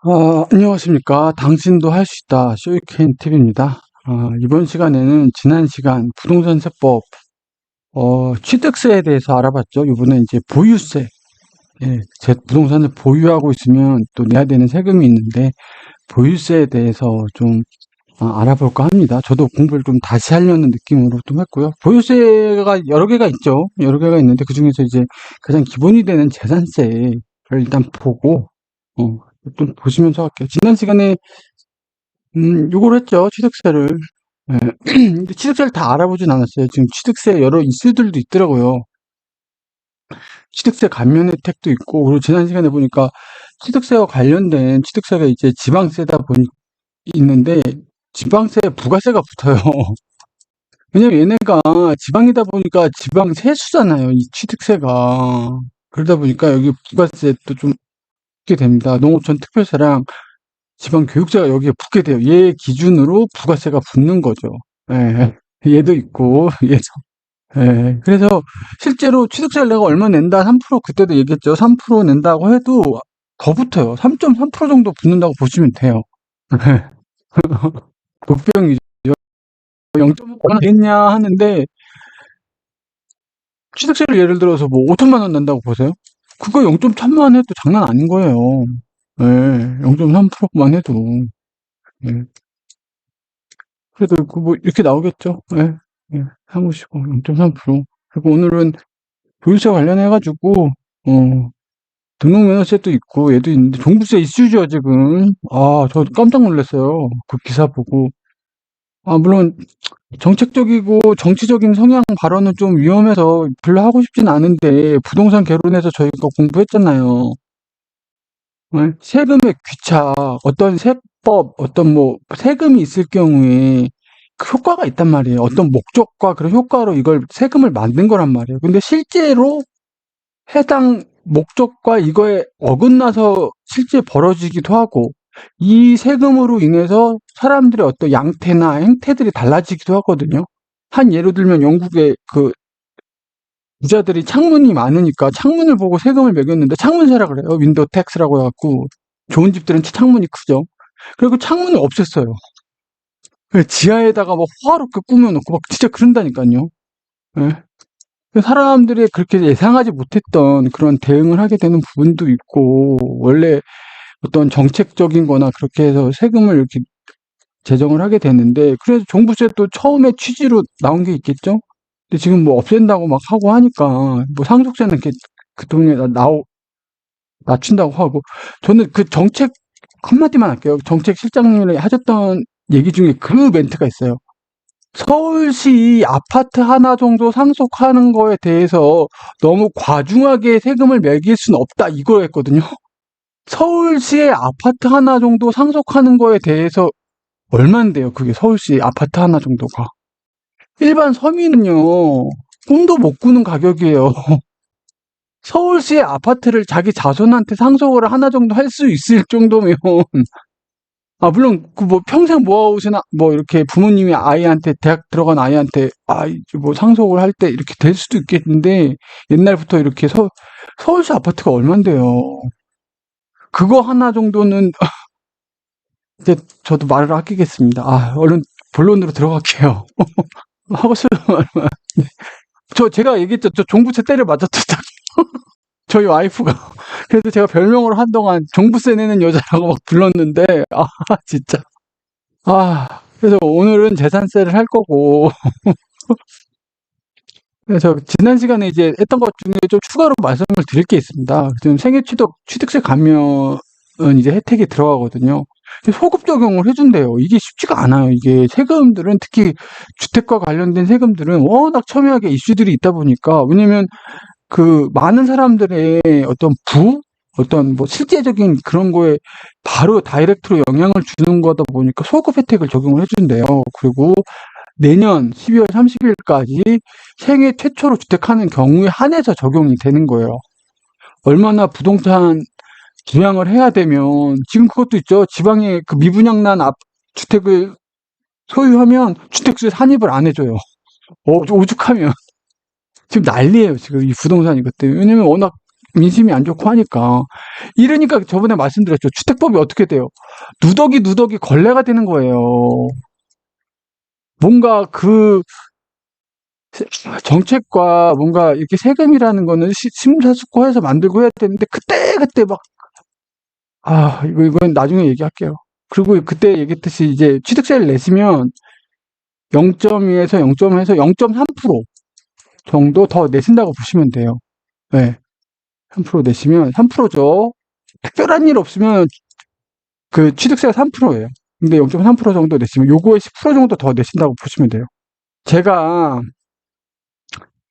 안녕하십니까. 당신도 할 수 있다. 쇼이캔 TV입니다. 이번 시간에는 지난 시간 부동산 세법, 취득세에 대해서 알아봤죠. 이번에 이제 보유세. 예, 제 부동산을 보유하고 있으면 또 내야 되는 세금이 있는데, 보유세에 대해서 좀 알아볼까 합니다. 저도 공부를 좀 다시 하려는 느낌으로 좀 했고요. 보유세가 여러 개가 있죠. 여러 개가 있는데, 그 중에서 이제 가장 기본이 되는 재산세를 일단 보고, 좀 보시면서 할게요. 지난 시간에 요걸 했죠. 취득세를. 예. 근데 취득세를 다 알아보진 않았어요. 지금 취득세 여러 이슈들도 있더라고요. 취득세 감면 혜택도 있고, 그리고 지난 시간에 보니까 취득세와 관련된 취득세가 이제 지방세다 보니 있는데, 지방세에 부가세가 붙어요. 왜냐면 얘네가 지방이다 보니까 지방 세수잖아요. 이 취득세가. 그러다 보니까 여기 부가세도 좀 붙게 됩니다. 농어촌 특별세랑 지방교육세가 여기에 붙게 돼요. 얘 기준으로 부가세가 붙는 거죠. 예. 얘도 있고, 얘도. 예. 그래서 실제로 취득세를 내가 얼마 낸다, 3% 그때도 얘기했죠. 3% 낸다고 해도 더 붙어요. 3.3% 정도 붙는다고 보시면 돼요. 복병이죠. 0.5 얼마나 되겠냐 하는데, 취득세를 예를 들어서 뭐 5천만 원 낸다고 보세요. 그거 0.1천만 해도 장난 아닌 거예요. 예. 0.3%만 해도. 예. 그래도 그 뭐 이렇게 나오겠죠. 예. 예. 사무시고 0.3%. 그리고 오늘은 보유세 관련해 가지고 등록면허세도 있고 얘도 있는데 종부세 이슈죠 지금. 저 깜짝 놀랐어요. 그 기사 보고. 물론 정책적이고 정치적인 성향 발언은 좀 위험해서 별로 하고 싶진 않은데 부동산 개론에서 저희가 공부했잖아요. 세금의 귀차, 어떤 세법, 어떤 뭐 세금이 있을 경우에 그 효과가 있단 말이에요. 어떤 목적과 그런 효과로 이걸 세금을 만든 거란 말이에요. 근데 실제로 해당 목적과 이거에 어긋나서 실제 벌어지기도 하고, 이 세금으로 인해서 사람들의 어떤 양태나 행태들이 달라지기도 하거든요. 한 예로 들면 영국의 그 부자들이 창문이 많으니까 창문을 보고 세금을 매겼는데 창문세라 그래요. 윈도우 텍스라고 해갖고 좋은 집들은 창문이 크죠. 그리고 창문을 없앴어요. 지하에다가 막 호화롭게 꾸며놓고 막 진짜 그런다니까요. 예. 사람들이 그렇게 예상하지 못했던 그런 대응을 하게 되는 부분도 있고, 원래 어떤 정책적인 거나 그렇게 해서 세금을 이렇게 제정을 하게 되는데, 그래서 종부세도 처음에 취지로 나온 게 있겠죠? 근데 지금 뭐 없앤다고 막 하고 하니까, 뭐 상속세는 이렇게 그 돈에 낮춘다고 하고, 저는 그 정책, 한마디만 할게요. 정책 실장님이 하셨던 얘기 중에 그 멘트가 있어요. 서울시 아파트 하나 정도 상속하는 거에 대해서 너무 과중하게 세금을 매길 수는 없다 이거였거든요. 서울시의 아파트 하나 정도 상속하는 거에 대해서 얼만데요? 그게 서울시 아파트 하나 정도가. 일반 서민은요, 꿈도 못 꾸는 가격이에요. 서울시의 아파트를 자기 자손한테 상속을 하나 정도 할 수 있을 정도면 물론 그 뭐 평생 모아오시나 뭐 이렇게 부모님이 아이한테 대학 들어간 아이한테 이제 뭐 상속을 할 때 이렇게 될 수도 있겠는데 옛날부터 이렇게 서울시 아파트가 얼만데요. 그거 하나 정도는 이제 저도 말을 아끼겠습니다. 얼른 본론으로 들어갈게요. 하고 싶은 말만. 제가 얘기했죠. 저 종부세 때려 맞았죠. 저희 와이프가. 그래서 제가 별명으로 한동안 종부세 내는 여자라고 막 불렀는데 진짜. 그래서 오늘은 재산세를 할 거고, 그래서 지난 시간에 이제 했던 것 중에 좀 추가로 말씀을 드릴 게 있습니다. 지금 취득세 감면은 이제 혜택이 들어가거든요. 소급 적용을 해준대요. 이게 쉽지가 않아요. 이게 세금들은 특히 주택과 관련된 세금들은 워낙 첨예하게 이슈들이 있다 보니까, 왜냐면 그 많은 사람들의 어떤 뭐 실제적인 그런 거에 바로 다이렉트로 영향을 주는 거다 보니까 소급 혜택을 적용을 해준대요. 그리고 내년 12월 30일까지 생애 최초로 주택하는 경우에 한해서 적용이 되는 거예요. 얼마나 부동산 분양을 해야 되면, 지금 그것도 있죠. 지방에 그 미분양난 주택을 소유하면 주택수에 산입을 안 해줘요. 오죽하면. 지금 난리예요. 지금 이 부동산 이것 때문에. 왜냐면 워낙 민심이 안 좋고 하니까. 이러니까 저번에 말씀드렸죠. 주택법이 어떻게 돼요? 누더기 걸레가 되는 거예요. 뭔가 그 정책과 뭔가 이렇게 세금이라는 거는 심사숙고해서 만들고 해야 되는데 그때 막 이건 나중에 얘기할게요. 그리고 그때 얘기했듯이 이제 취득세를 내시면 0.2에서 0.해서 0.3% 정도 더 내신다고 보시면 돼요. 네. 3% 내시면 3%죠. 특별한 일 없으면 그 취득세가 3%예요. 근데 0.3% 정도 내시면 요거에 10% 정도 더 내신다고 보시면 돼요. 제가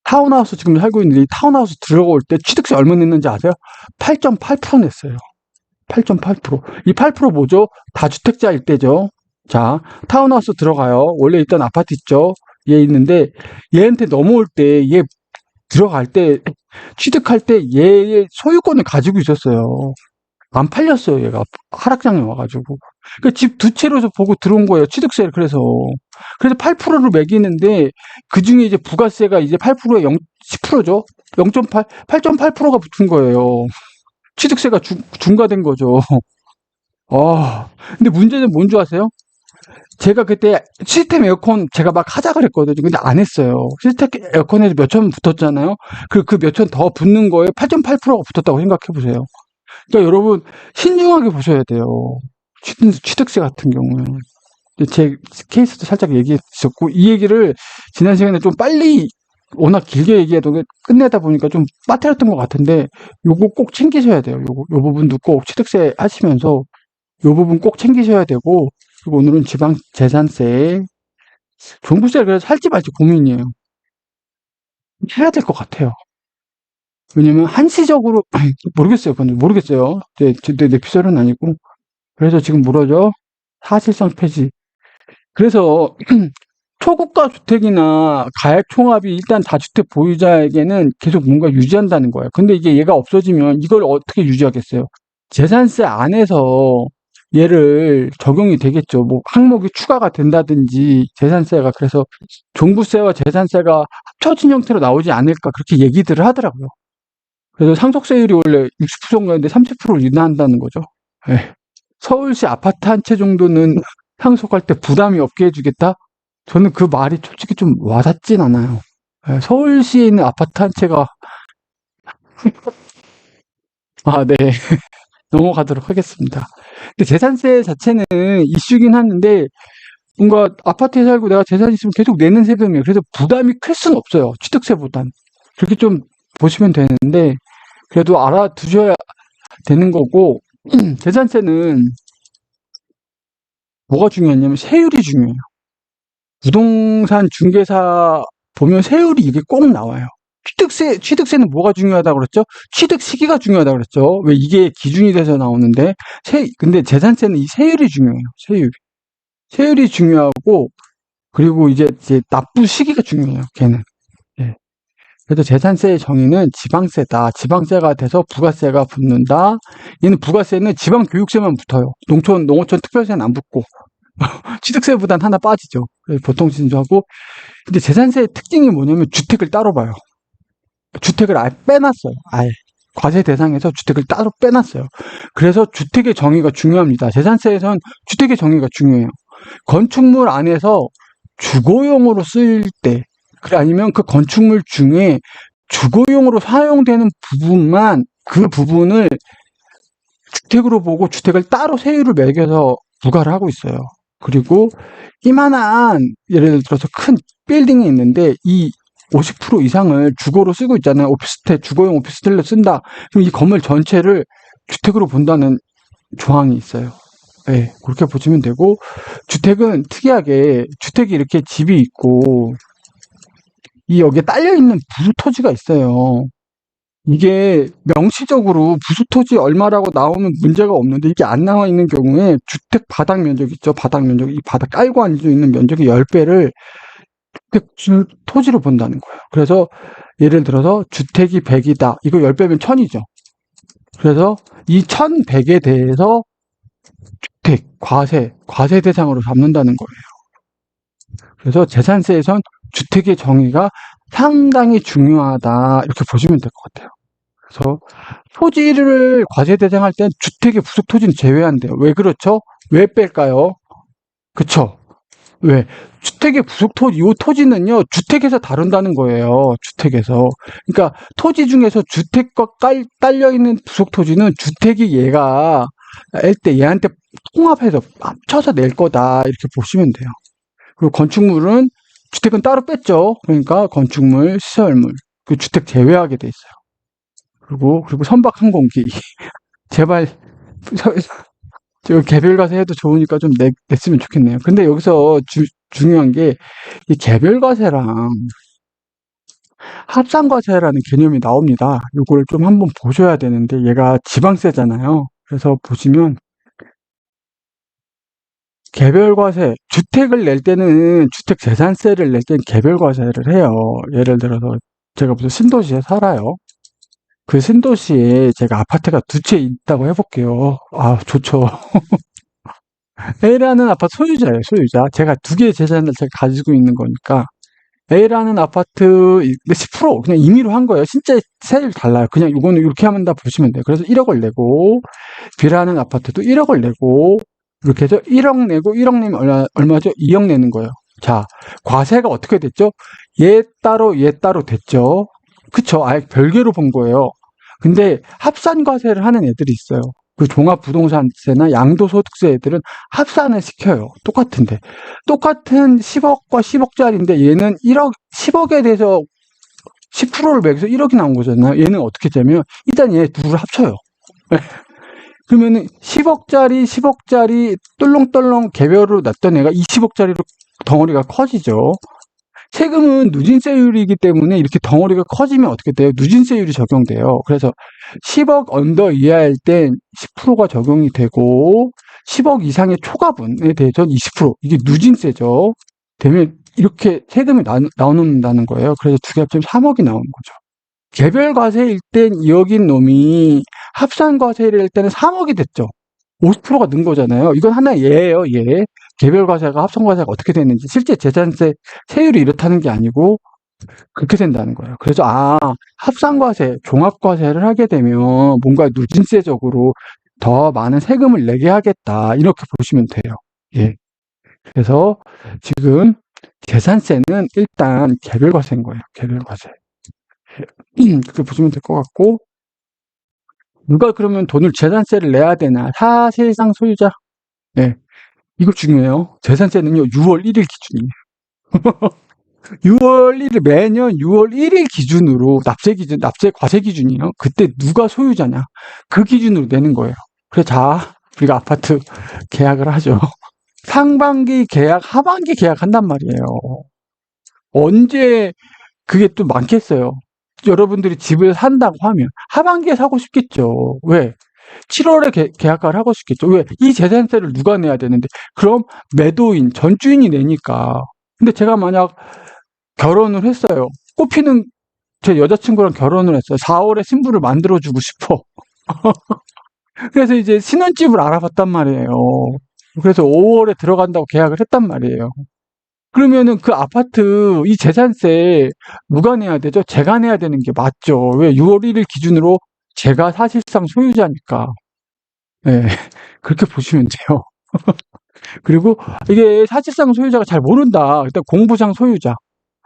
타운하우스 지금 살고 있는데 이 타운하우스 들어올 때 취득세 얼마 냈는지 아세요? 8.8% 냈어요. 8.8%. 이 8% 뭐죠? 다주택자일 때죠. 자, 타운하우스 들어가요. 원래 있던 아파트 있죠? 얘 있는데 얘한테 넘어올 때 얘 들어갈 때 취득할 때 얘의 소유권을 가지고 있었어요. 안 팔렸어요. 얘가 하락장에 와가지고. 그 집 두 채로 보고 들어온 거예요. 취득세를. 그래서 8%를 매기는데 그 중에 이제 부가세가 이제 8%에 10%죠. 0.8, 8.8%가 붙은 거예요. 취득세가 중과된 거죠. 근데 문제는 뭔 줄 아세요? 제가 그때 시스템 에어컨 제가 막 하자 그랬거든요. 근데 안 했어요. 시스템 에어컨에서 몇 천 붙었잖아요. 그 몇 천 더 붙는 거에 8.8%가 붙었다고 생각해 보세요. 그러니까 여러분 신중하게 보셔야 돼요. 취득세 같은 경우는. 제 케이스도 살짝 얘기했었고 이 얘기를 지난 시간에 좀 빨리 워낙 길게 얘기해도 끝내다 보니까 좀 빠뜨렸던 것 같은데 요거 꼭 챙기셔야 돼요. 요 부분도 꼭 취득세 하시면서 요 부분 꼭 챙기셔야 되고 그리고 오늘은 지방재산세 종부세를 그래서 살지 말지 고민이에요. 해야 될 것 같아요. 왜냐면 한시적으로 모르겠어요. 그건 모르겠어요. 내 피셜은 아니고 그래서 지금 물어죠. 사실상 폐지. 그래서 초고가 주택이나 가액 총합이 일단 다주택 보유자에게는 계속 뭔가 유지한다는 거예요. 근데 이게 얘가 없어지면 이걸 어떻게 유지하겠어요? 재산세 안에서 얘를 적용이 되겠죠. 뭐 항목이 추가가 된다든지 재산세가 그래서 종부세와 재산세가 합쳐진 형태로 나오지 않을까 그렇게 얘기들을 하더라고요. 그래서 상속세율이 원래 60%인데 30%를 인하한다는 거죠. 예. 서울시 아파트 한 채 정도는 상속할 때 부담이 없게 해주겠다? 저는 그 말이 솔직히 좀 와닿진 않아요. 예, 서울시에 있는 아파트 한 채가 네. 넘어가도록 하겠습니다. 근데 재산세 자체는 이슈긴 하는데 뭔가 아파트에 살고 내가 재산이 있으면 계속 내는 세금이에요. 그래서 부담이 클 수는 없어요. 취득세보단. 그렇게 좀 보시면 되는데 그래도 알아두셔야 되는 거고 재산세는 뭐가 중요하냐면 세율이 중요해요. 부동산 중개사 보면 세율이 이게 꼭 나와요. 취득세는 뭐가 중요하다고 그랬죠? 취득 시기가 중요하다고 그랬죠? 왜 이게 기준이 돼서 나오는데, 근데 재산세는 이 세율이 중요해요. 세율이 중요하고, 그리고 이제 납부 시기가 중요해요. 걔는. 예. 그래서 재산세의 정의는 지방세다. 지방세가 돼서 부가세가 붙는다. 얘는 부가세는 지방교육세만 붙어요. 농어촌 특별세는 안 붙고. 취득세보단 하나 빠지죠. 보통 신조하고. 근데 재산세의 특징이 뭐냐면 주택을 따로 봐요. 주택을 아예 빼놨어요. 아예. 과세 대상에서 주택을 따로 빼놨어요. 그래서 주택의 정의가 중요합니다. 재산세에선 주택의 정의가 중요해요. 건축물 안에서 주거용으로 쓰일 때, 아니면 그 건축물 중에 주거용으로 사용되는 부분만 그 부분을 주택으로 보고 주택을 따로 세율을 매겨서 부과를 하고 있어요. 그리고 이만한 예를 들어서 큰 빌딩이 있는데 이 50% 이상을 주거로 쓰고 있잖아요. 오피스텔, 주거용 오피스텔로 쓴다. 그럼 이 건물 전체를 주택으로 본다는 조항이 있어요. 네, 그렇게 보시면 되고 주택은 특이하게 주택이 이렇게 집이 있고 이 여기에 딸려 있는 부수 토지가 있어요. 이게 명시적으로 부수 토지 얼마라고 나오면 문제가 없는데 이게 안 나와 있는 경우에 주택 바닥 면적 있죠. 바닥 면적. 이 바닥 깔고 앉아 있는 면적의 10배를 주택 토지로 본다는 거예요. 그래서 예를 들어서 주택이 100이다. 이거 10배면 1000이죠. 그래서 이 1100에 대해서 주택, 과세 대상으로 잡는다는 거예요. 그래서 재산세에선 주택의 정의가 상당히 중요하다. 이렇게 보시면 될 것 같아요. 그래서 토지를 과세 대상할 땐 주택의 부속 토지는 제외한대요. 왜 그렇죠? 왜 뺄까요? 그쵸? 왜? 주택의 부속 토지, 이 토지는요, 주택에서 다룬다는 거예요. 주택에서. 그러니까 토지 중에서 주택과 딸려있는 부속 토지는 주택이 얘가 낼 때 얘한테 통합해서 합쳐서 낼 거다. 이렇게 보시면 돼요. 그리고 건축물은 주택은 따로 뺐죠. 그러니까 건축물, 시설물, 그 주택 제외하게 돼 있어요. 그리고 선박 항공기. 제발 저 개별과세 해도 좋으니까 좀 냈으면 좋겠네요. 근데 여기서 중요한 게 이 개별과세랑 합산과세라는 개념이 나옵니다. 이걸 좀 한번 보셔야 되는데 얘가 지방세잖아요. 그래서 보시면 개별과세, 주택을 낼 때는 주택 재산세를 낼 때는 개별과세를 해요. 예를 들어서 제가 무슨 신도시에 살아요. 그 신도시에 제가 아파트가 두 채 있다고 해볼게요. 아, 좋죠. A라는 아파트 소유자예요, 소유자. 제가 두 개의 재산을 제가 가지고 있는 거니까. A라는 아파트 10% 그냥 임의로 한 거예요. 진짜 세율 달라요. 그냥 이거는 이렇게 하면 다 보시면 돼요. 그래서 1억을 내고 B라는 아파트도 1억을 내고 이렇게 해서 1억 내고 1억 내면 얼마죠? 2억 내는 거예요. 자, 과세가 어떻게 됐죠? 얘 따로 됐죠. 그쵸? 아예 별개로 본 거예요. 근데 합산 과세를 하는 애들이 있어요. 그 종합부동산세나 양도소득세 애들은 합산을 시켜요. 똑같은데. 똑같은 10억과 10억짜리인데 얘는 1억, 10억에 대해서 10%를 매겨서 1억이 나온 거잖아요. 얘는 어떻게 되면 일단 얘 둘을 합쳐요. 그러면은 10억짜리 똘렁똘렁 개별로 놨던 애가 20억짜리로 덩어리가 커지죠. 세금은 누진세율이기 때문에 이렇게 덩어리가 커지면 어떻게 돼요? 누진세율이 적용돼요. 그래서 10억 언더 이하일 땐 10%가 적용이 되고 10억 이상의 초과분에 대해서는 20%. 이게 누진세죠. 되면 이렇게 세금이 나온다는 거예요. 그래서 두 개 합치면 3억이 나오는 거죠. 개별 과세일 땐 2억인 놈이 합산 과세를 할 때는 3억이 됐죠. 50%가 는 거잖아요. 이건 하나의 예예요, 예. 개별 과세가 합산 과세가 어떻게 됐는지 실제 재산세 세율이 이렇다는 게 아니고 그렇게 된다는 거예요. 그래서 합산 과세, 종합 과세를 하게 되면 뭔가 누진세적으로 더 많은 세금을 내게 하겠다. 이렇게 보시면 돼요. 예. 그래서 지금 재산세는 일단 개별 과세인 거예요. 개별 과세. 그렇게 보시면 될 것 같고 누가 그러면 돈을 재산세를 내야 되나? 사실상 소유자. 네. 이거 중요해요. 재산세는요, 6월 1일 기준이에요. 6월 1일, 매년 6월 1일 기준으로 납세 과세 기준이에요. 그때 누가 소유자냐. 그 기준으로 내는 거예요. 그래서 우리가 아파트 계약을 하죠. 상반기 계약, 하반기 계약한단 말이에요. 언제 그게 또 많겠어요. 여러분들이 집을 산다고 하면 하반기에 사고 싶겠죠. 왜? 7월에 계약을 하고 싶겠죠. 왜? 이 재산세를 누가 내야 되는데 그럼 매도인, 전주인이 내니까. 근데 제가 만약 결혼을 했어요. 꽃피는 제 여자친구랑 결혼을 했어요. 4월에 신부를 만들어주고 싶어. 그래서 이제 신혼집을 알아봤단 말이에요. 그래서 5월에 들어간다고 계약을 했단 말이에요. 그러면은 그 아파트 이 재산세 누가 내야 되죠? 제가 내야 되는 게 맞죠. 왜? 6월 1일 기준으로 제가 사실상 소유자니까. 네, 그렇게 보시면 돼요. 그리고 이게 사실상 소유자가 잘 모른다. 일단 공부상 소유자.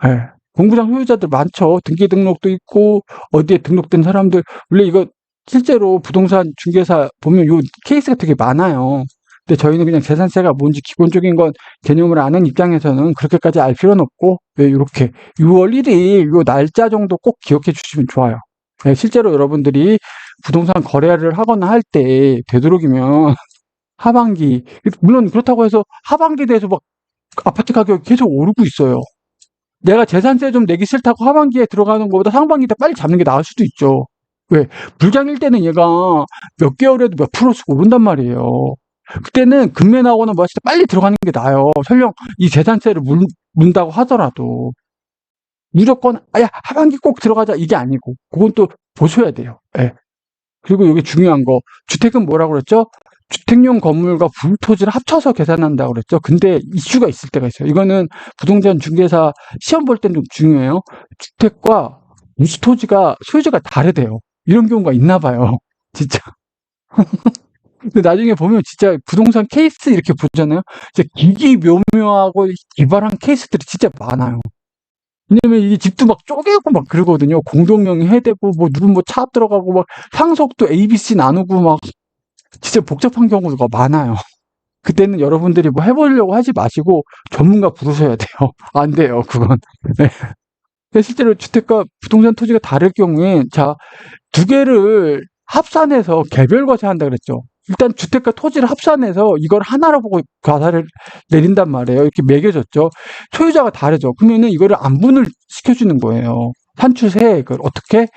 네, 공부상 소유자들 많죠. 등기 등록도 있고 어디에 등록된 사람들. 원래 이거 실제로 부동산 중개사 보면 요 케이스가 되게 많아요. 근데 저희는 그냥 재산세가 뭔지 기본적인 건 개념을 아는 입장에서는 그렇게까지 알 필요는 없고 이렇게 6월 1일 요 날짜 정도 꼭 기억해 주시면 좋아요. 네, 실제로 여러분들이 부동산 거래를 하거나 할 때 되도록이면 하반기 물론 그렇다고 해서 하반기에 대해서 막 아파트 가격이 계속 오르고 있어요. 내가 재산세 좀 내기 싫다고 하반기에 들어가는 것보다 상반기 때 빨리 잡는 게 나을 수도 있죠. 왜? 불장일 때는 얘가 몇 개월에도 몇 프로씩 오른단 말이에요. 그때는 금매 나오거나 뭐 했을 때 빨리 들어가는 게 나아요. 설령 이 재산세를 문다고 하더라도 무조건 야 하반기 꼭 들어가자 이게 아니고 그건 또 보셔야 돼요. 예. 그리고 여기 중요한 거 주택은 뭐라고 그랬죠? 주택용 건물과 불토지를 합쳐서 계산한다고 그랬죠. 근데 이슈가 있을 때가 있어요. 이거는 부동산 중개사 시험 볼 땐 좀 중요해요. 주택과 무주토지가 소유자가 다르대요. 이런 경우가 있나 봐요. 진짜. 근데 나중에 보면 진짜 부동산 케이스 이렇게 보잖아요. 진짜 기기묘묘하고 기발한 케이스들이 진짜 많아요. 왜냐면 이게 집도 막 쪼개고 막 그러거든요. 공동명의 해대고 뭐 누군 뭐 차 들어가고 막 상속도 ABC 나누고 막 진짜 복잡한 경우가 많아요. 그때는 여러분들이 뭐 해보려고 하지 마시고 전문가 부르셔야 돼요. 안 돼요, 그건. 네. 실제로 주택과 부동산 토지가 다를 경우엔 자, 두 개를 합산해서 개별 과세한다 그랬죠. 일단 주택과 토지를 합산해서 이걸 하나로 보고 과세를 내린단 말이에요. 이렇게 매겨졌죠. 소유자가 다르죠. 그러면은 이거를 안분을 시켜주는 거예요. 산출세액을 어떻게?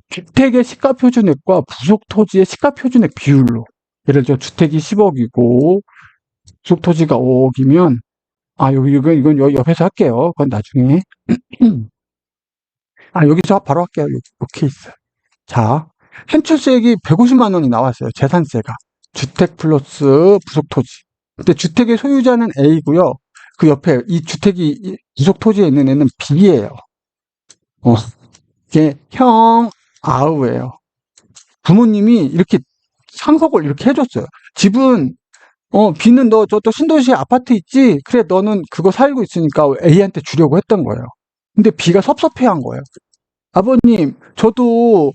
주택의 시가표준액과 부속 토지의 시가표준액 비율로. 예를 들어 주택이 10억이고 부속 토지가 5억이면 이건 옆에서 할게요. 그건 나중에. 여기서 바로 할게요. 요 케이스. 자, 현출세액이 150만 원이 나왔어요. 재산세가. 주택 플러스 부속 토지. 근데 주택의 소유자는 A고요. 그 옆에 이 주택이 부속 토지에 있는 애는 B예요. 이게 형 아우예요. 부모님이 이렇게 상속을 이렇게 해줬어요. 집은 B는 너 저쪽 신도시에 아파트 있지? 그래 너는 그거 살고 있으니까 A한테 주려고 했던 거예요. 근데 B가 섭섭해한 거예요. 아버님, 저도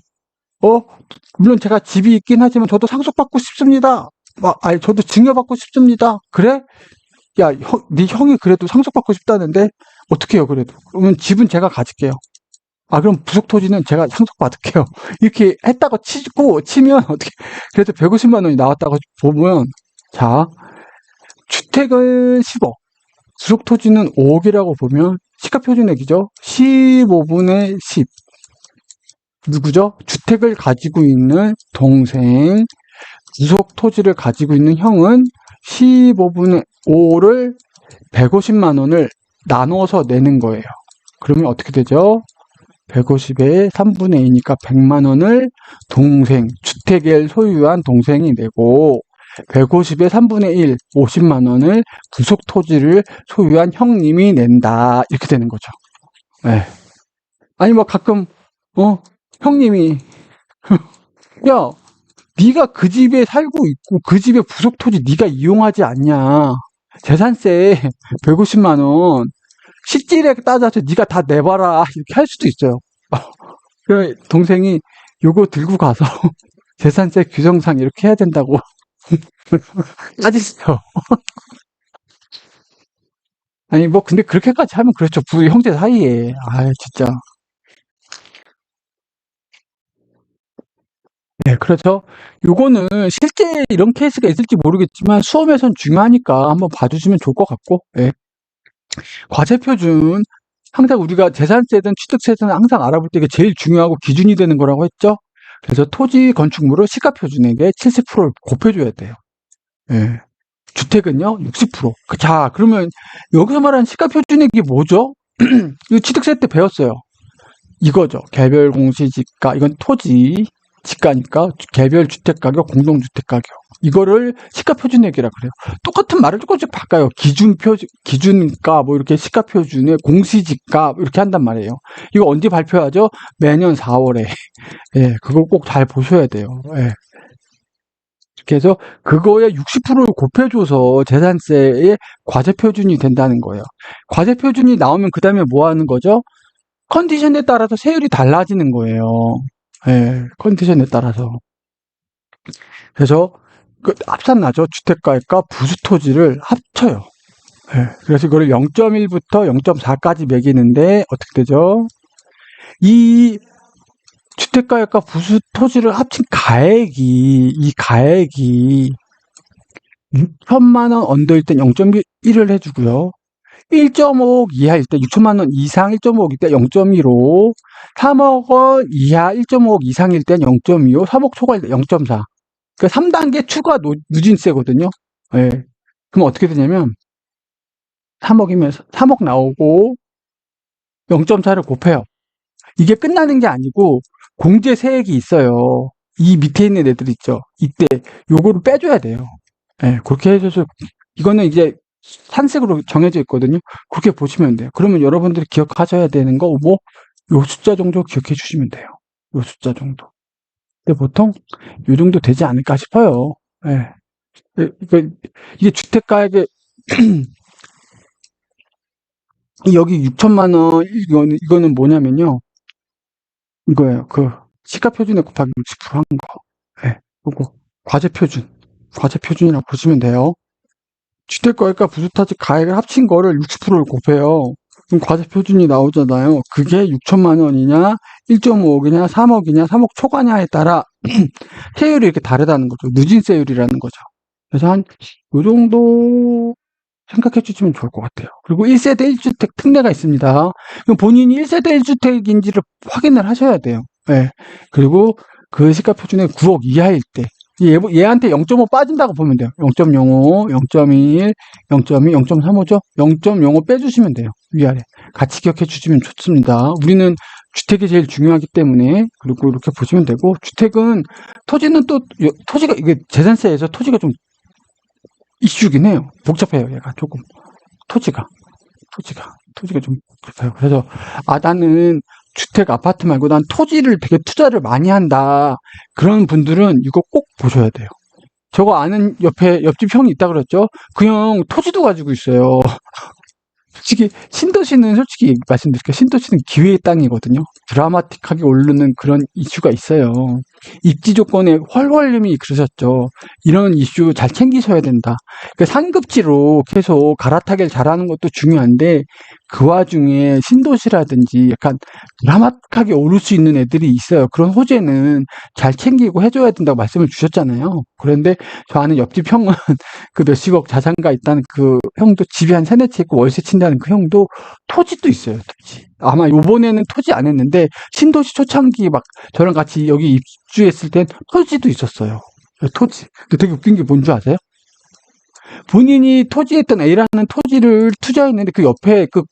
물론 제가 집이 있긴 하지만 저도 상속받고 싶습니다. 저도 증여받고 싶습니다. 그래? 야, 네 형이 그래도 상속받고 싶다는데 어떻게 해요, 그래도? 그러면 집은 제가 가질게요. 그럼 부속 토지는 제가 상속받을게요. 이렇게 했다고 치면 어떻게, 그래도 150만 원이 나왔다고 보면, 자, 주택은 10억, 부속 토지는 5억이라고 보면 시가표준액이죠. 15분의 10. 누구죠? 주택을 가지고 있는 동생, 부속 토지를 가지고 있는 형은 15분의 5를 150만 원을 나눠서 내는 거예요. 그러면 어떻게 되죠? 150에 3분의 2니까 100만 원을 동생, 주택을 소유한 동생이 내고 150에 3분의 1, 50만 원을 부속 토지를 소유한 형님이 낸다. 이렇게 되는 거죠. 네. 아니 뭐 가끔 형님이 야, 네가 그 집에 살고 있고 그 집의 부속 토지 네가 이용하지 않냐. 재산세 150만 원 실질에 따져서 네가 다 내봐라 이렇게 할 수도 있어요. 그래 동생이 요거 들고 가서 재산세 규정상 이렇게 해야 된다고 따지세요. 아니 뭐 근데 그렇게까지 하면 그렇죠. 형제 사이에. 진짜. 네, 그렇죠. 요거는 실제 이런 케이스가 있을지 모르겠지만 수험에선 중요하니까 한번 봐주시면 좋을 것 같고, 예. 과세표준, 항상 우리가 재산세든 취득세든 항상 알아볼 때 이게 제일 중요하고 기준이 되는 거라고 했죠. 그래서 토지 건축물을 시가표준액의 70%를 곱해줘야 돼요. 예. 주택은요, 60%. 자, 그러면 여기서 말하는 시가표준액이 뭐죠? 이거 취득세 때 배웠어요. 이거죠. 개별 공시지가, 이건 토지. 지가니까 개별 주택 가격, 공동주택 가격. 이거를 시가 표준액이라 그래요. 똑같은 말을 조금씩 바꿔요. 기준가 뭐 이렇게 시가 표준에 공시지가 이렇게 한단 말이에요. 이거 언제 발표하죠? 매년 4월에. 예, 그걸 꼭 잘 보셔야 돼요. 예. 이렇게 해서 그거에 60%를 곱해줘서 재산세의 과세 표준이 된다는 거예요. 과세 표준이 나오면 그 다음에 뭐 하는 거죠? 컨디션에 따라서 세율이 달라지는 거예요. 예, 컨디션에 따라서. 그래서 합산나죠. 주택가액과 부수토지를 합쳐요. 예, 그래서 이거를 0.1부터 0.4까지 매기는데 어떻게 되죠? 이 주택가액과 부수토지를 합친 이 가액이 6천만 원 언더일 땐 0.1을 해주고요. 1.5억 이하일 때 6천만 원 이상 1.5억일 때 0.15, 3억 원 이하 1.5억 이상일 땐 0.25, 3억 초과일 때 0.4. 그러니까 3단계 추가 누진세거든요. 예. 그럼 어떻게 되냐면 3억이면 3억 나오고 0.4를 곱해요. 이게 끝나는 게 아니고 공제세액이 있어요. 이 밑에 있는 애들 있죠. 이때 요거를 빼줘야 돼요. 예, 그렇게 해줘서 이거는 이제 산색으로 정해져 있거든요. 그렇게 보시면 돼요. 그러면 여러분들이 기억하셔야 되는 거, 요 숫자 정도 기억해 주시면 돼요. 요 숫자 정도. 근데 보통 요 정도 되지 않을까 싶어요. 예. 이게 주택가액에 여기 6천만 원 이거는 뭐냐면요. 이거예요. 그 시가 표준에 곱하기 60%한 거. 예. 요거 과세 표준이라고 보시면 돼요. 주택가액과 부주택 가액을 합친 거를 60%를 곱해요. 그럼 과세 표준이 나오잖아요. 그게 6천만 원이냐, 1.5억이냐, 3억이냐, 3억 초과냐에 따라 세율이 이렇게 다르다는 거죠. 누진세율이라는 거죠. 그래서 한 요 정도 생각해 주시면 좋을 것 같아요. 그리고 1세대 1주택 특례가 있습니다. 그럼 본인이 1세대 1주택인지를 확인을 하셔야 돼요. 예. 그리고 그 시가 표준에 9억 이하일 때 얘한테 0.5 빠진다고 보면 돼요. 0.05, 0.21, 0.2, 0.35죠? 0.05 빼주시면 돼요. 위아래. 같이 기억해 주시면 좋습니다. 우리는 주택이 제일 중요하기 때문에, 그리고 이렇게 보시면 되고, 주택은, 토지는 또, 토지가, 이게 재산세에서 토지가 좀 이슈긴 해요. 복잡해요, 얘가 조금. 토지가. 토지가 좀 복잡해요. 그래서, 나는 주택 아파트 말고 난 토지를 되게 투자를 많이 한다. 그런 분들은 이거 꼭 보셔야 돼요. 저거 아는 옆집 형이 있다 그랬죠? 그 형 토지도 가지고 있어요. 솔직히 신도시는 솔직히 말씀드릴게요. 신도시는 기회의 땅이거든요. 드라마틱하게 오르는 그런 이슈가 있어요. 입지 조건에 헐헐님이 그러셨죠. 이런 이슈 잘 챙기셔야 된다. 그러니까 상급지로 계속 갈아타기를 잘하는 것도 중요한데 그 와중에 신도시라든지 약간 드라마틱하게 오를 수 있는 애들이 있어요. 그런 호재는 잘 챙기고 해줘야 된다고 말씀을 주셨잖아요. 그런데 저 아는 옆집 형은 그 몇십억 자산가 있다는 그 형도 집이 한 세네 채 있고 월세 친다는 그 형도 토지도 있어요, 토지. 아마 요번에는 토지 안 했는데 신도시 초창기 막 저랑 같이 여기 입주했을 땐 토지도 있었어요. 토지. 근데 되게 웃긴 게 뭔지 아세요? 본인이 토지했던 A라는 토지를 투자했는데 그 옆에 그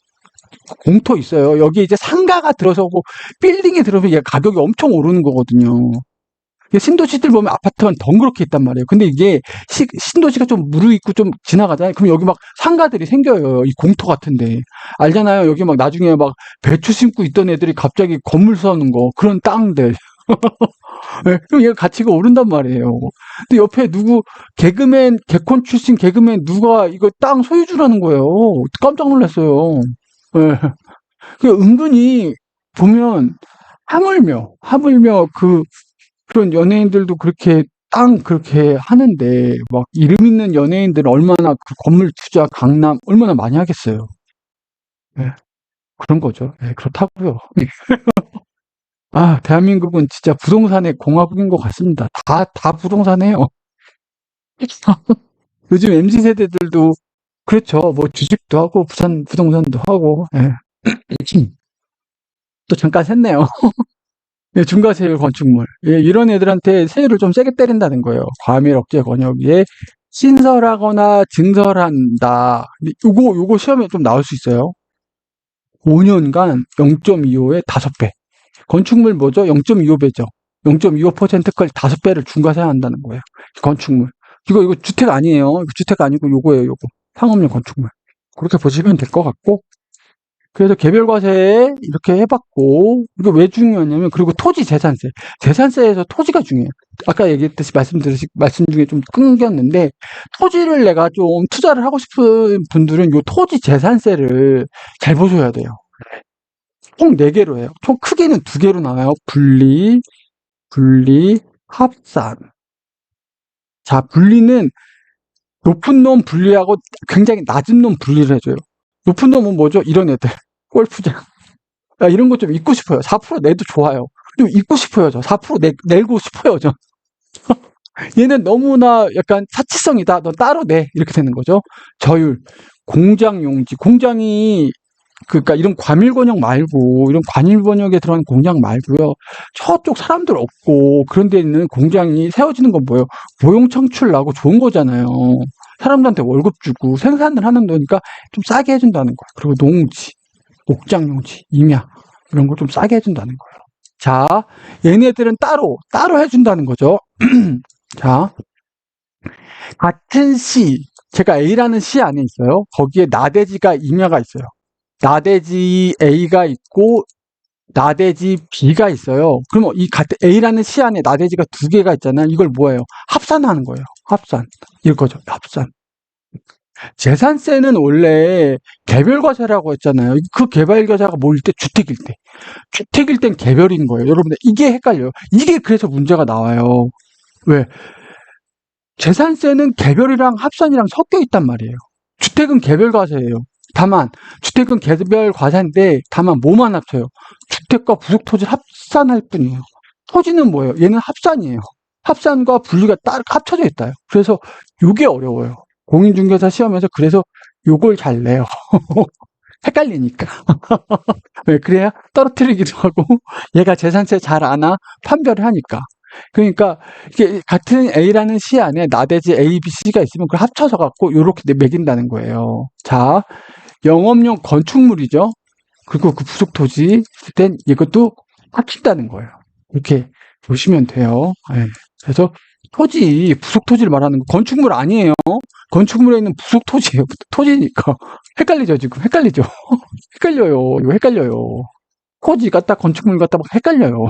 공터 있어요. 여기 이제 상가가 들어서고 빌딩이 들어서면 얘 가격이 엄청 오르는 거거든요. 신도시들 보면 아파트만 덩그렇게 있단 말이에요. 근데 이게 신도시가 좀 무르익고 좀 지나가잖아요. 그럼 여기 막 상가들이 생겨요. 이 공터 같은데. 알잖아요. 여기 막 나중에 막 배추 심고 있던 애들이 갑자기 건물 서는 거. 그런 땅들. 네, 그럼 얘가 가치가 오른단 말이에요. 근데 옆에 개콘 출신 개그맨 누가 이거 땅 소유주라는 거예요. 깜짝 놀랐어요. 네. 그 은근히 보면 하물며 그런 연예인들도 그렇게 땅 그렇게 하는데 막 이름 있는 연예인들은 얼마나 그 건물 투자 강남 얼마나 많이 하겠어요. 예, 그런 거죠. 예, 그렇다고요. 대한민국은 진짜 부동산의 공화국인 것 같습니다. 다 부동산이에요. 요즘 MZ 세대들도 그렇죠. 뭐 주식도 하고 부산 부동산도 하고. 예. 또 잠깐 샜네요. 예, 중과세율 건축물. 예, 이런 애들한테 세율을 좀 세게 때린다는 거예요. 과밀 억제 권역에 신설하거나 증설한다. 요거 시험에 좀 나올 수 있어요. 5년간 0.25에 5배. 건축물 뭐죠? 0.25배죠. 0.25% 걸 5배를 중과세한다는 거예요. 건축물. 이거 주택 아니에요. 이거 주택 아니고 요거예요, 요거. 상업용 건축물. 그렇게 보시면 될 것 같고. 그래서 개별과세 이렇게 해봤고, 이거 왜 중요하냐면, 그리고 토지 재산세. 재산세에서 토지가 중요해요. 아까 얘기했듯이 말씀 중에 좀 끊겼는데, 토지를 내가 좀 투자를 하고 싶은 분들은 요 토지 재산세를 잘 보셔야 돼요. 총 4개로 해요. 총 크게는 2개로 나와요. 분리, 합산. 자, 분리는 높은 놈 분리하고 굉장히 낮은 놈 분리를 해줘요. 높은 놈은 뭐죠? 이런 애들. 골프장. 이런 거 좀 잊고 싶어요. 4% 내도 좋아요. 좀 잊고 싶어요, 저. 4% 내고 싶어요, 저. 얘는 너무나 약간 사치성이다. 너 따로 내. 이렇게 되는 거죠. 저율. 공장 용지. 공장이, 그러니까 이런 과밀 번역 말고, 이런 관일 번역에 들어가는 공장 말고요. 저쪽 사람들 없고, 그런 데 있는 공장이 세워지는 건 뭐예요? 고용 창출 나고 좋은 거잖아요. 사람들한테 월급 주고 생산을 하는 거니까 좀 싸게 해준다는 거예요. 그리고 농지, 옥장용지, 임야 이런 거 좀 싸게 해준다는 거예요. 자, 얘네들은 따로 해준다는 거죠. 자, 같은 시, 제가 A라는 시 안에 있어요. 거기에 나대지가 임야가 있어요. 나대지 A가 있고 나대지 B가 있어요. 그러면 이 같은 A라는 시 안에 나대지가 두 개가 있잖아요. 이걸 뭐예요? 합산하는 거예요. 합산. 이거죠. 합산. 재산세는 원래 개별과세라고 했잖아요. 그 개별과세가 뭐일 때? 주택일 때. 주택일 땐 개별인 거예요. 여러분들 이게 헷갈려요. 이게 그래서 문제가 나와요. 왜? 재산세는 개별이랑 합산이랑 섞여 있단 말이에요. 주택은 개별과세예요. 다만 주택은 개별과세인데 다만 뭐만 합쳐요? 주택과 부속토지를 합산할 뿐이에요. 토지는 뭐예요? 얘는 합산이에요. 합산과 분리가 딱 합쳐져 있다요. 그래서 요게 어려워요. 공인중개사 시험에서 그래서 요걸 잘 내요. 헷갈리니까. 왜 그래야 떨어뜨리기도 하고 얘가 재산세 잘 아나 판별을 하니까. 그러니까 이게 같은 A라는 시 안에 나대지 A, B, C가 있으면 그걸 합쳐서 갖고 요렇게 매긴다는 거예요. 자, 영업용 건축물이죠. 그리고 그 부속 토지 땐 이것도 합친다는 거예요. 이렇게 보시면 돼요. 예. 그래서 토지, 부속 토지를 말하는 거 건축물 아니에요. 건축물에 있는 부속 토지예요. 토지니까 헷갈리죠 지금 헷갈리죠. 헷갈려요. 이거 헷갈려요. 토지 같다 건축물 같다 막 헷갈려요.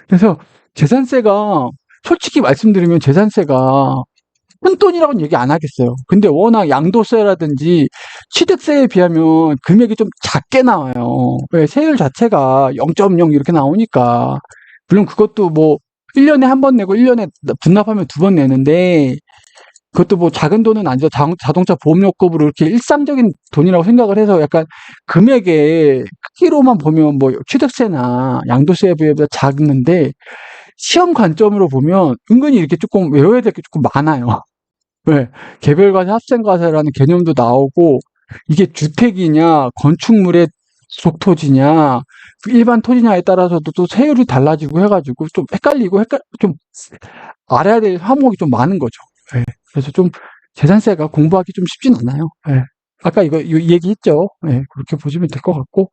그래서 재산세가 솔직히 말씀드리면 재산세가 큰돈이라고는 얘기 안 하겠어요. 근데 워낙 양도세라든지 취득세에 비하면 금액이 좀 작게 나와요. 왜? 세율 자체가 0.0 이렇게 나오니까. 물론 그것도 뭐 1년에 한 번 내고 1년에 분납하면 두 번 내는데 그것도 뭐 작은 돈은 아니죠. 자동차 보험료급으로 이렇게 일상적인 돈이라고 생각을 해서 약간 금액의 크기로만 보면 뭐 취득세나 양도세에 비해 작는데 시험 관점으로 보면 은근히 이렇게 조금 외워야 될 게 조금 많아요. 왜? 개별과세, 합생과세라는 개념도 나오고 이게 주택이냐 건축물의 속토지냐 일반 토지냐에 따라서도 또 세율이 달라지고 해가지고 좀 헷갈리고 좀 알아야 될 항목이 좀 많은 거죠. 예. 그래서 좀 재산세가 공부하기 좀 쉽진 않아요. 예. 아까 이거 얘기했죠. 예. 그렇게 보시면 될 것 같고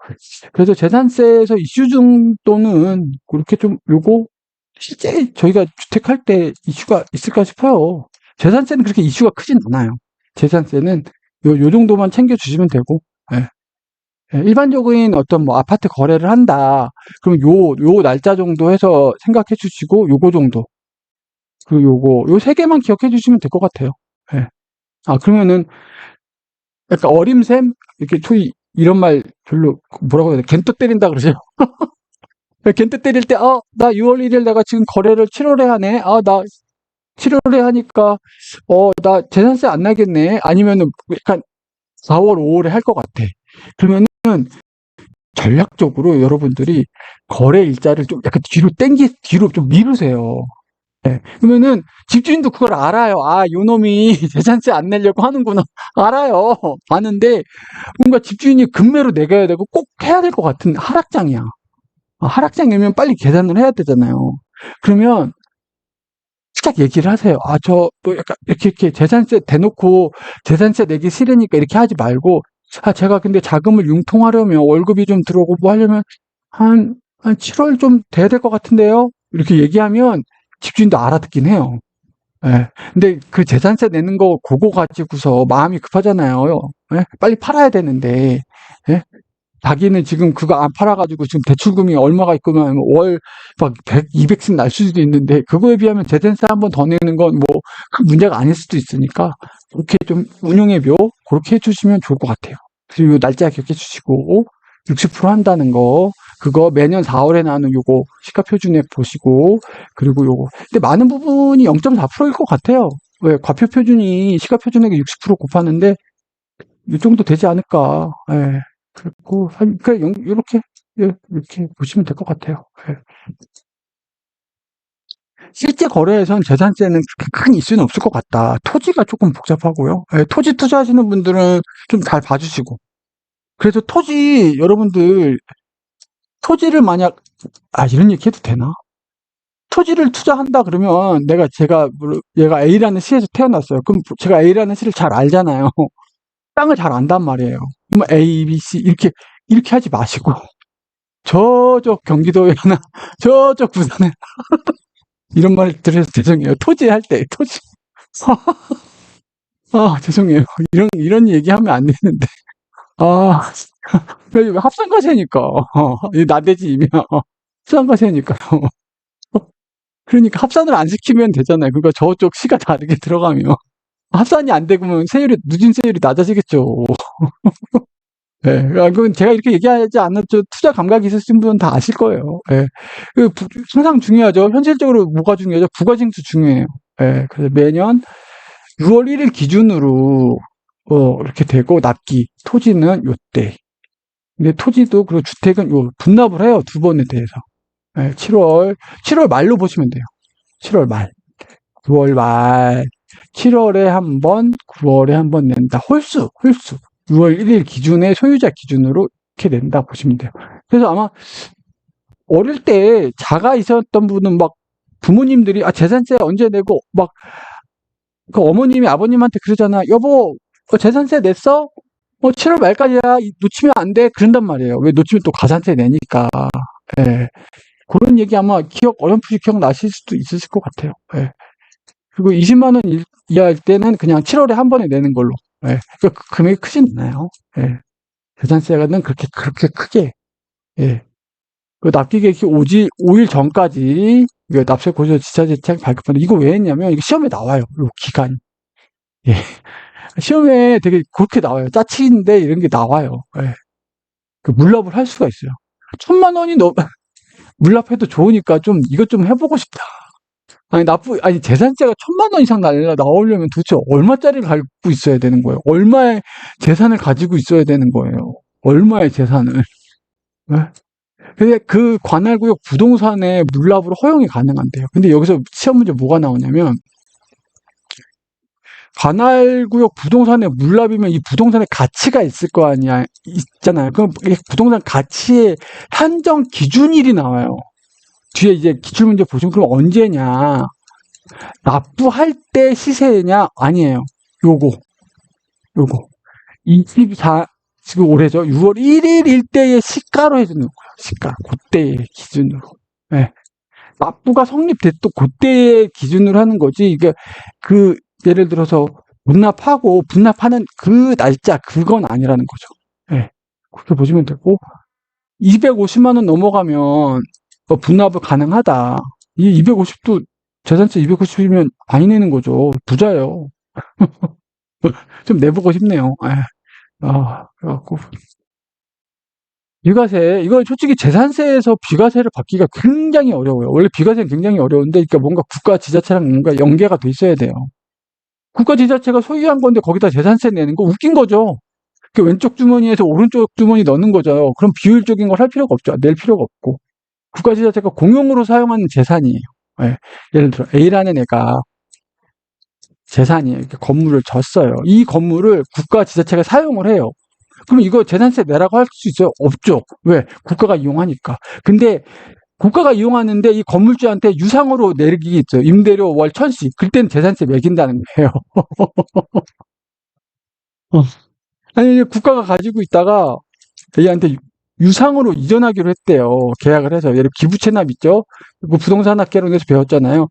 그래서 재산세에서 이슈 정도는 그렇게 좀 요거 실제 저희가 주택할 때 이슈가 있을까 싶어요. 재산세는 그렇게 이슈가 크진 않아요. 재산세는 요 정도만 챙겨주시면 되고, 예. 예, 일반적인 어떤 뭐 아파트 거래를 한다. 그럼 요 날짜 정도 해서 생각해 주시고, 요거 정도. 그리고 요 세 개만 기억해 주시면 될 것 같아요. 예. 아, 그러면은 약간 어림샘? 이렇게 이런 말 별로 뭐라고 해야 돼? 겐또 때린다 그러죠? 겐또 때릴 때, 나 6월 1일 내가 지금 거래를 7월에 하네. 나 7월에 하니까 나 재산세 안 나겠네. 아니면은 약간 4월, 5월에 할 것 같아. 그러면은 전략적으로 여러분들이 거래 일자를 좀 약간 뒤로 좀 미루세요. 예. 그러면은 집주인도 그걸 알아요. 요놈이 재산세 안 내려고 하는구나. 알아요. 아는데 뭔가 집주인이 급매로 내가야 되고 꼭 해야 될 것 같은 하락장이야. 하락장이면 빨리 계산을 해야 되잖아요. 그러면 살짝 얘기를 하세요. 뭐 약간 이렇게 재산세 대놓고 재산세 내기 싫으니까 이렇게 하지 말고, 제가 근데 자금을 융통하려면 월급이 좀 들어오고 뭐 하려면 한 7월 좀 돼야 될 것 같은데요? 이렇게 얘기하면 집주인도 알아듣긴 해요. 예. 근데 그 재산세 내는 거 그거 가지고서 마음이 급하잖아요. 예? 빨리 팔아야 되는데, 예? 자기는 지금 그거 안 팔아가지고 지금 대출금이 얼마가 있구만 월 막 100, 200씩 날 수도 있는데 그거에 비하면 재산세 한 번 더 내는 건 뭐 큰 문제가 아닐 수도 있으니까 그렇게 좀 운용의 묘 그렇게 해주시면 좋을 것 같아요. 그리고 날짜 기억해 주시고 60% 한다는 거 그거 매년 4월에 나오는 요거 시가표준액 보시고 그리고 요거 근데 많은 부분이 0.4%일 것 같아요. 왜 과표표준이 시가표준액의 60% 곱하는데 이 정도 되지 않을까. 예. 그리고 요렇게 예, 이렇게 보시면 될 것 같아요. 예. 실제 거래에선 재산세는 그렇게 큰 이슈는 없을 것 같다. 토지가 조금 복잡하고요. 예, 토지 투자하시는 분들은 좀 잘 봐주시고. 그래서 여러분들 토지를 만약 이런 얘기 해도 되나? 토지를 투자한다 그러면 얘가 A라는 시에서 태어났어요. 그럼 제가 A라는 시를 잘 알잖아요. 땅을 잘 안단 말이에요. 그럼 A, B, C 이렇게 하지 마시고 저쪽 경기도에 하나 저쪽 부산에 이런 말 드려서 죄송해요. 토지 할 때 토지 죄송해요. 이런 얘기하면 안 되는데 아, 왜 합산과세니까. 이 나대지이면. 합산과세니까요. 그러니까 합산을 안 시키면 되잖아요. 그러니까 저쪽 시가 다르게 들어가면. 합산이 안 되면 누진 세율이 낮아지겠죠. 예. 그건 제가 이렇게 얘기하지 않아도 투자 감각이 있으신 분은 다 아실 거예요. 예. 항상 중요하죠. 현실적으로 뭐가 중요하죠? 부가징수 중요해요. 예. 그래서 매년 6월 1일 기준으로 이렇게 되고 납기 토지는 요때. 근데 토지도 그리고 주택은 분납을 해요. 두 번에 대해서. 예, 7월 말로 보시면 돼요. 7월 말. 9월 말. 7월에 한 번, 9월에 한 번 낸다. 홀수. 6월 1일 기준의 소유자 기준으로 이렇게 낸다 보시면 돼요. 그래서 아마 어릴 때 자가 있었던 분은 막 부모님들이 재산세 언제 내고 막 그 어머님이 아버님한테 그러잖아. 여보, 재산세 냈어? 7월 말까지야. 놓치면 안 돼. 그런단 말이에요. 왜 놓치면 또 가산세 내니까. 예. 그런 얘기 아마 어렴풋이 기억나실 수도 있으실 것 같아요. 예. 그리고 20만 원 이하일 때는 그냥 7월에 한 번에 내는 걸로. 예. 그 금액이 크진 않아요. 예. 재산세는 그렇게 크게. 예. 그 납기 계획이 5일 전까지 납세 고지 지자재책 발급하는 이거 왜 했냐면 이게 시험에 나와요. 요 기간이. 예. 시험에 되게 그렇게 나와요. 짜치인데 이런 게 나와요. 예. 그 물납을 할 수가 있어요. 1,000만 원이 물납해도 좋으니까 이것 좀 해보고 싶다. 아니, 재산세가 1,000만 원 이상 나오려면 도대체 얼마짜리를 갖고 있어야 되는 거예요? 얼마의 재산을 가지고 있어야 되는 거예요? 얼마의 재산을. 네? 근데 그 관할구역 부동산의 물납으로 허용이 가능한데요. 근데 여기서 시험 문제 뭐가 나오냐면, 관할구역 부동산의 물납이면 이 부동산의 가치가 있을 거 아니야, 있잖아요. 그럼 이 부동산 가치의 한정 기준일이 나와요. 뒤에 이제 기출문제 보시면 그럼 언제냐? 납부할 때 시세냐? 아니에요. 요거. 24, 지금 올해죠. 6월 1일일 때의 시가로 해주는 거예요. 시가. 그때의 기준으로. 네. 납부가 성립됐도 그때의 기준으로 하는 거지. 이게 예를 들어서 분납하는 그 날짜, 그건 아니라는 거죠. 네. 그렇게 보시면 되고, 250만 원 넘어가면 분납을 가능하다. 이 250도 재산세 250이면 많이 내는 거죠. 부자예요. 좀 내보고 싶네요. 그래갖고 비과세 이거 솔직히 재산세에서 비과세를 받기가 굉장히 어려워요. 원래 비과세는 굉장히 어려운데, 그러니까 뭔가 국가 지자체랑 뭔가 연계가 돼 있어야 돼요. 국가 지자체가 소유한 건데 거기다 재산세 내는 거 웃긴 거죠. 그 왼쪽 주머니에서 오른쪽 주머니 넣는 거죠. 그럼 비효율적인 걸 할 필요가 없죠. 낼 필요가 없고. 국가 지자체가 공용으로 사용하는 재산이에요. 예. 예를 들어 A라는 애가 재산이에요. 이렇게 건물을 졌어요. 이 건물을 국가 지자체가 사용을 해요. 그럼 이거 재산세 내라고 할 수 있어요? 없죠. 왜? 국가가 이용하니까. 근데 국가가 이용하는데 이 건물주한테 유상으로 내리기 있죠. 임대료 월 1,000씩. 그때는 재산세 매긴다는 거예요. 아니, 국가가 가지고 있다가 얘한테 유상으로 이전하기로 했대요. 계약을 해서. 예를 기부 채납 있죠? 그 부동산 학개론에서 배웠잖아요.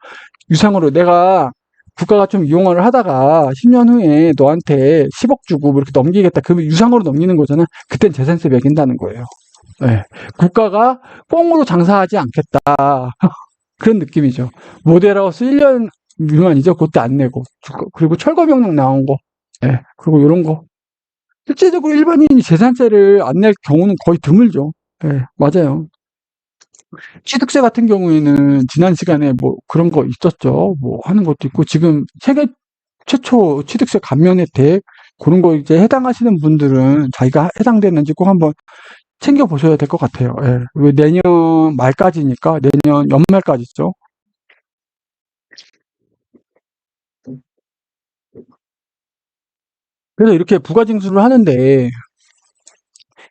유상으로 내가 국가가 좀 이용을 하다가 10년 후에 너한테 10억 주고 뭐 이렇게 넘기겠다. 그러면 유상으로 넘기는 거잖아. 그땐 재산세 매긴다는 거예요. 네. 국가가 꽁으로 장사하지 않겠다. 그런 느낌이죠. 모델하우스 1년 미만이죠. 그때 안 내고. 그리고 철거명령 나온 거. 네. 그리고 이런 거. 실제적으로 일반인이 재산세를 안 낼 경우는 거의 드물죠. 네, 맞아요. 취득세 같은 경우에는 지난 시간에 뭐 그런 거 있었죠. 뭐 하는 것도 있고, 지금 세계 최초 취득세 감면 혜택, 그런 거 이제 해당하시는 분들은 자기가 해당되는지 꼭 한번 챙겨보셔야 될 것 같아요. 예. 왜 내년 말까지니까, 내년 연말까지죠. 그래서 이렇게 부가징수를 하는데,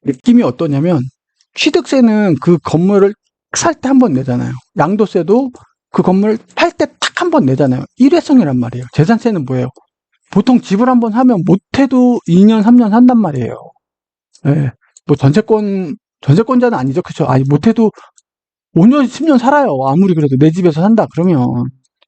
느낌이 어떠냐면, 취득세는 그 건물을 살 때 한 번 내잖아요. 양도세도 그 건물을 팔 때 딱 한 번 내잖아요. 일회성이란 말이에요. 재산세는 뭐예요? 보통 집을 한 번 하면 못해도 2년, 3년 산단 말이에요. 예. 뭐 전세권자는 아니죠. 그쵸? 아니, 못해도 5년, 10년 살아요. 아무리 그래도 내 집에서 산다 그러면.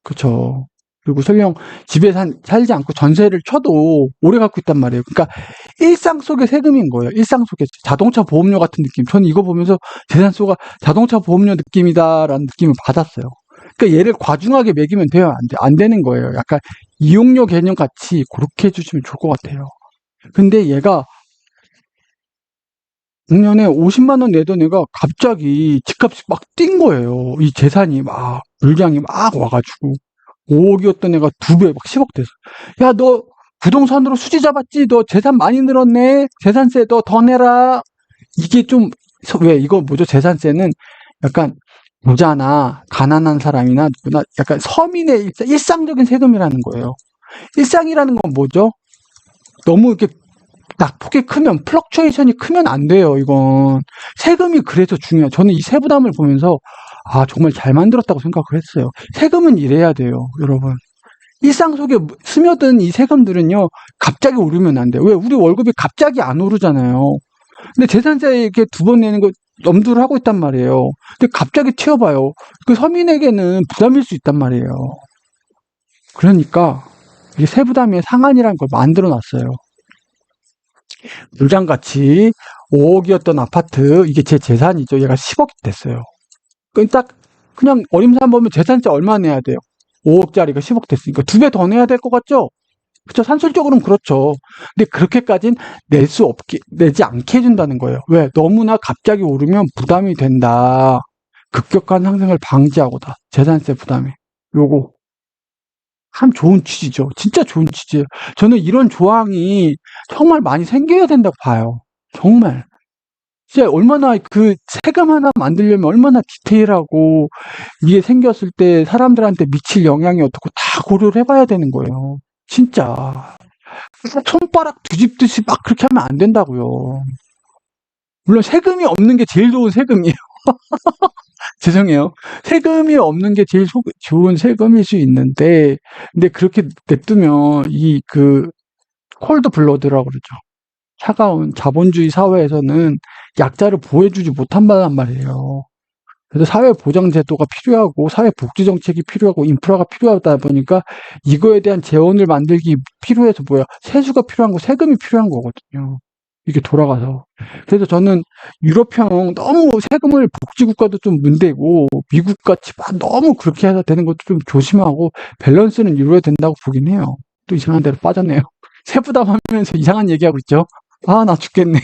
그쵸? 그리고 설령 집에 살지 않고 전세를 쳐도 오래 갖고 있단 말이에요. 그러니까 일상 속의 세금인 거예요. 일상 속의 자동차 보험료 같은 느낌. 저는 이거 보면서 재산세가 자동차 보험료 느낌이다라는 느낌을 받았어요. 그러니까 얘를 과중하게 매기면 돼요? 안 돼? 안 되는 거예요. 약간 이용료 개념 같이 그렇게 해주시면 좋을 것 같아요. 근데 얘가 작년에 50만 원 내던 애가 갑자기 집값이 막 뛴 거예요. 이 재산이 막 물량이 막 와가지고 5억이었던 애가 2배 막 10억 돼서 야 너 부동산으로 수지 잡았지? 너 재산 많이 늘었네? 재산세 너 더 내라. 이게 좀 왜 이거 뭐죠? 재산세는 약간 부자나 가난한 사람이나 누구나 약간 서민의 일상적인 세금이라는 거예요. 일상이라는 건 뭐죠? 너무 이렇게 낙폭이 크면 플럭추에이션이 크면 안 돼요. 이건 세금이 그래서 중요해요. 저는 이 세부담을 보면서 아 정말 잘 만들었다고 생각을 했어요. 세금은 이래야 돼요, 여러분. 일상 속에 스며든 이 세금들은요 갑자기 오르면 안 돼요. 왜 우리 월급이 갑자기 안 오르잖아요. 근데 재산세 이렇게 2번 내는 거 염두를 하고 있단 말이에요. 근데 갑자기 튀어봐요. 그 서민에게는 부담일 수 있단 말이에요. 그러니까 이게 세부담의 상한이라는 걸 만들어 놨어요. 물량가치 5억이었던 아파트 이게 제 재산이죠. 얘가 10억이 됐어요. 딱 그냥 어림산 보면 재산세 얼마 내야 돼요? 5억짜리가 10억 됐으니까 2배 더 내야 될 것 같죠? 그렇죠. 산술적으로는 그렇죠. 근데 그렇게까지는 내지 않게 해준다는 거예요. 왜? 너무나 갑자기 오르면 부담이 된다. 급격한 상승을 방지하고다. 재산세 부담이. 요거 참 좋은 취지죠. 진짜 좋은 취지예요. 저는 이런 조항이 정말 많이 생겨야 된다고 봐요. 정말. 진짜 얼마나 그 세금 하나 만들려면 얼마나 디테일하고 이게 생겼을 때 사람들한테 미칠 영향이 어떻고 다 고려를 해봐야 되는 거예요. 진짜. 손가락 뒤집듯이 막 그렇게 하면 안 된다고요. 물론 세금이 없는 게 제일 좋은 세금이에요. 죄송해요. 세금이 없는 게 제일 좋은 세금일 수 있는데, 근데 그렇게 냅두면 콜드 블러드라고 그러죠. 차가운 자본주의 사회에서는 약자를 보호해주지 못한다는 말이에요. 그래서 사회보장제도가 필요하고 사회복지정책이 필요하고 인프라가 필요하다 보니까 이거에 대한 재원을 만들기 필요해서 세수가 필요한 거 세금이 필요한 거거든요. 이게 돌아가서. 그래서 저는 유럽형 너무 세금을 복지국가도 좀 문제고 미국같이 막 너무 그렇게 해서 되는 것도 좀 조심하고 밸런스는 이루어야 된다고 보긴 해요. 또 이상한 데로 빠졌네요. 세부담하면서 이상한 얘기하고 있죠. 아, 나 죽겠네.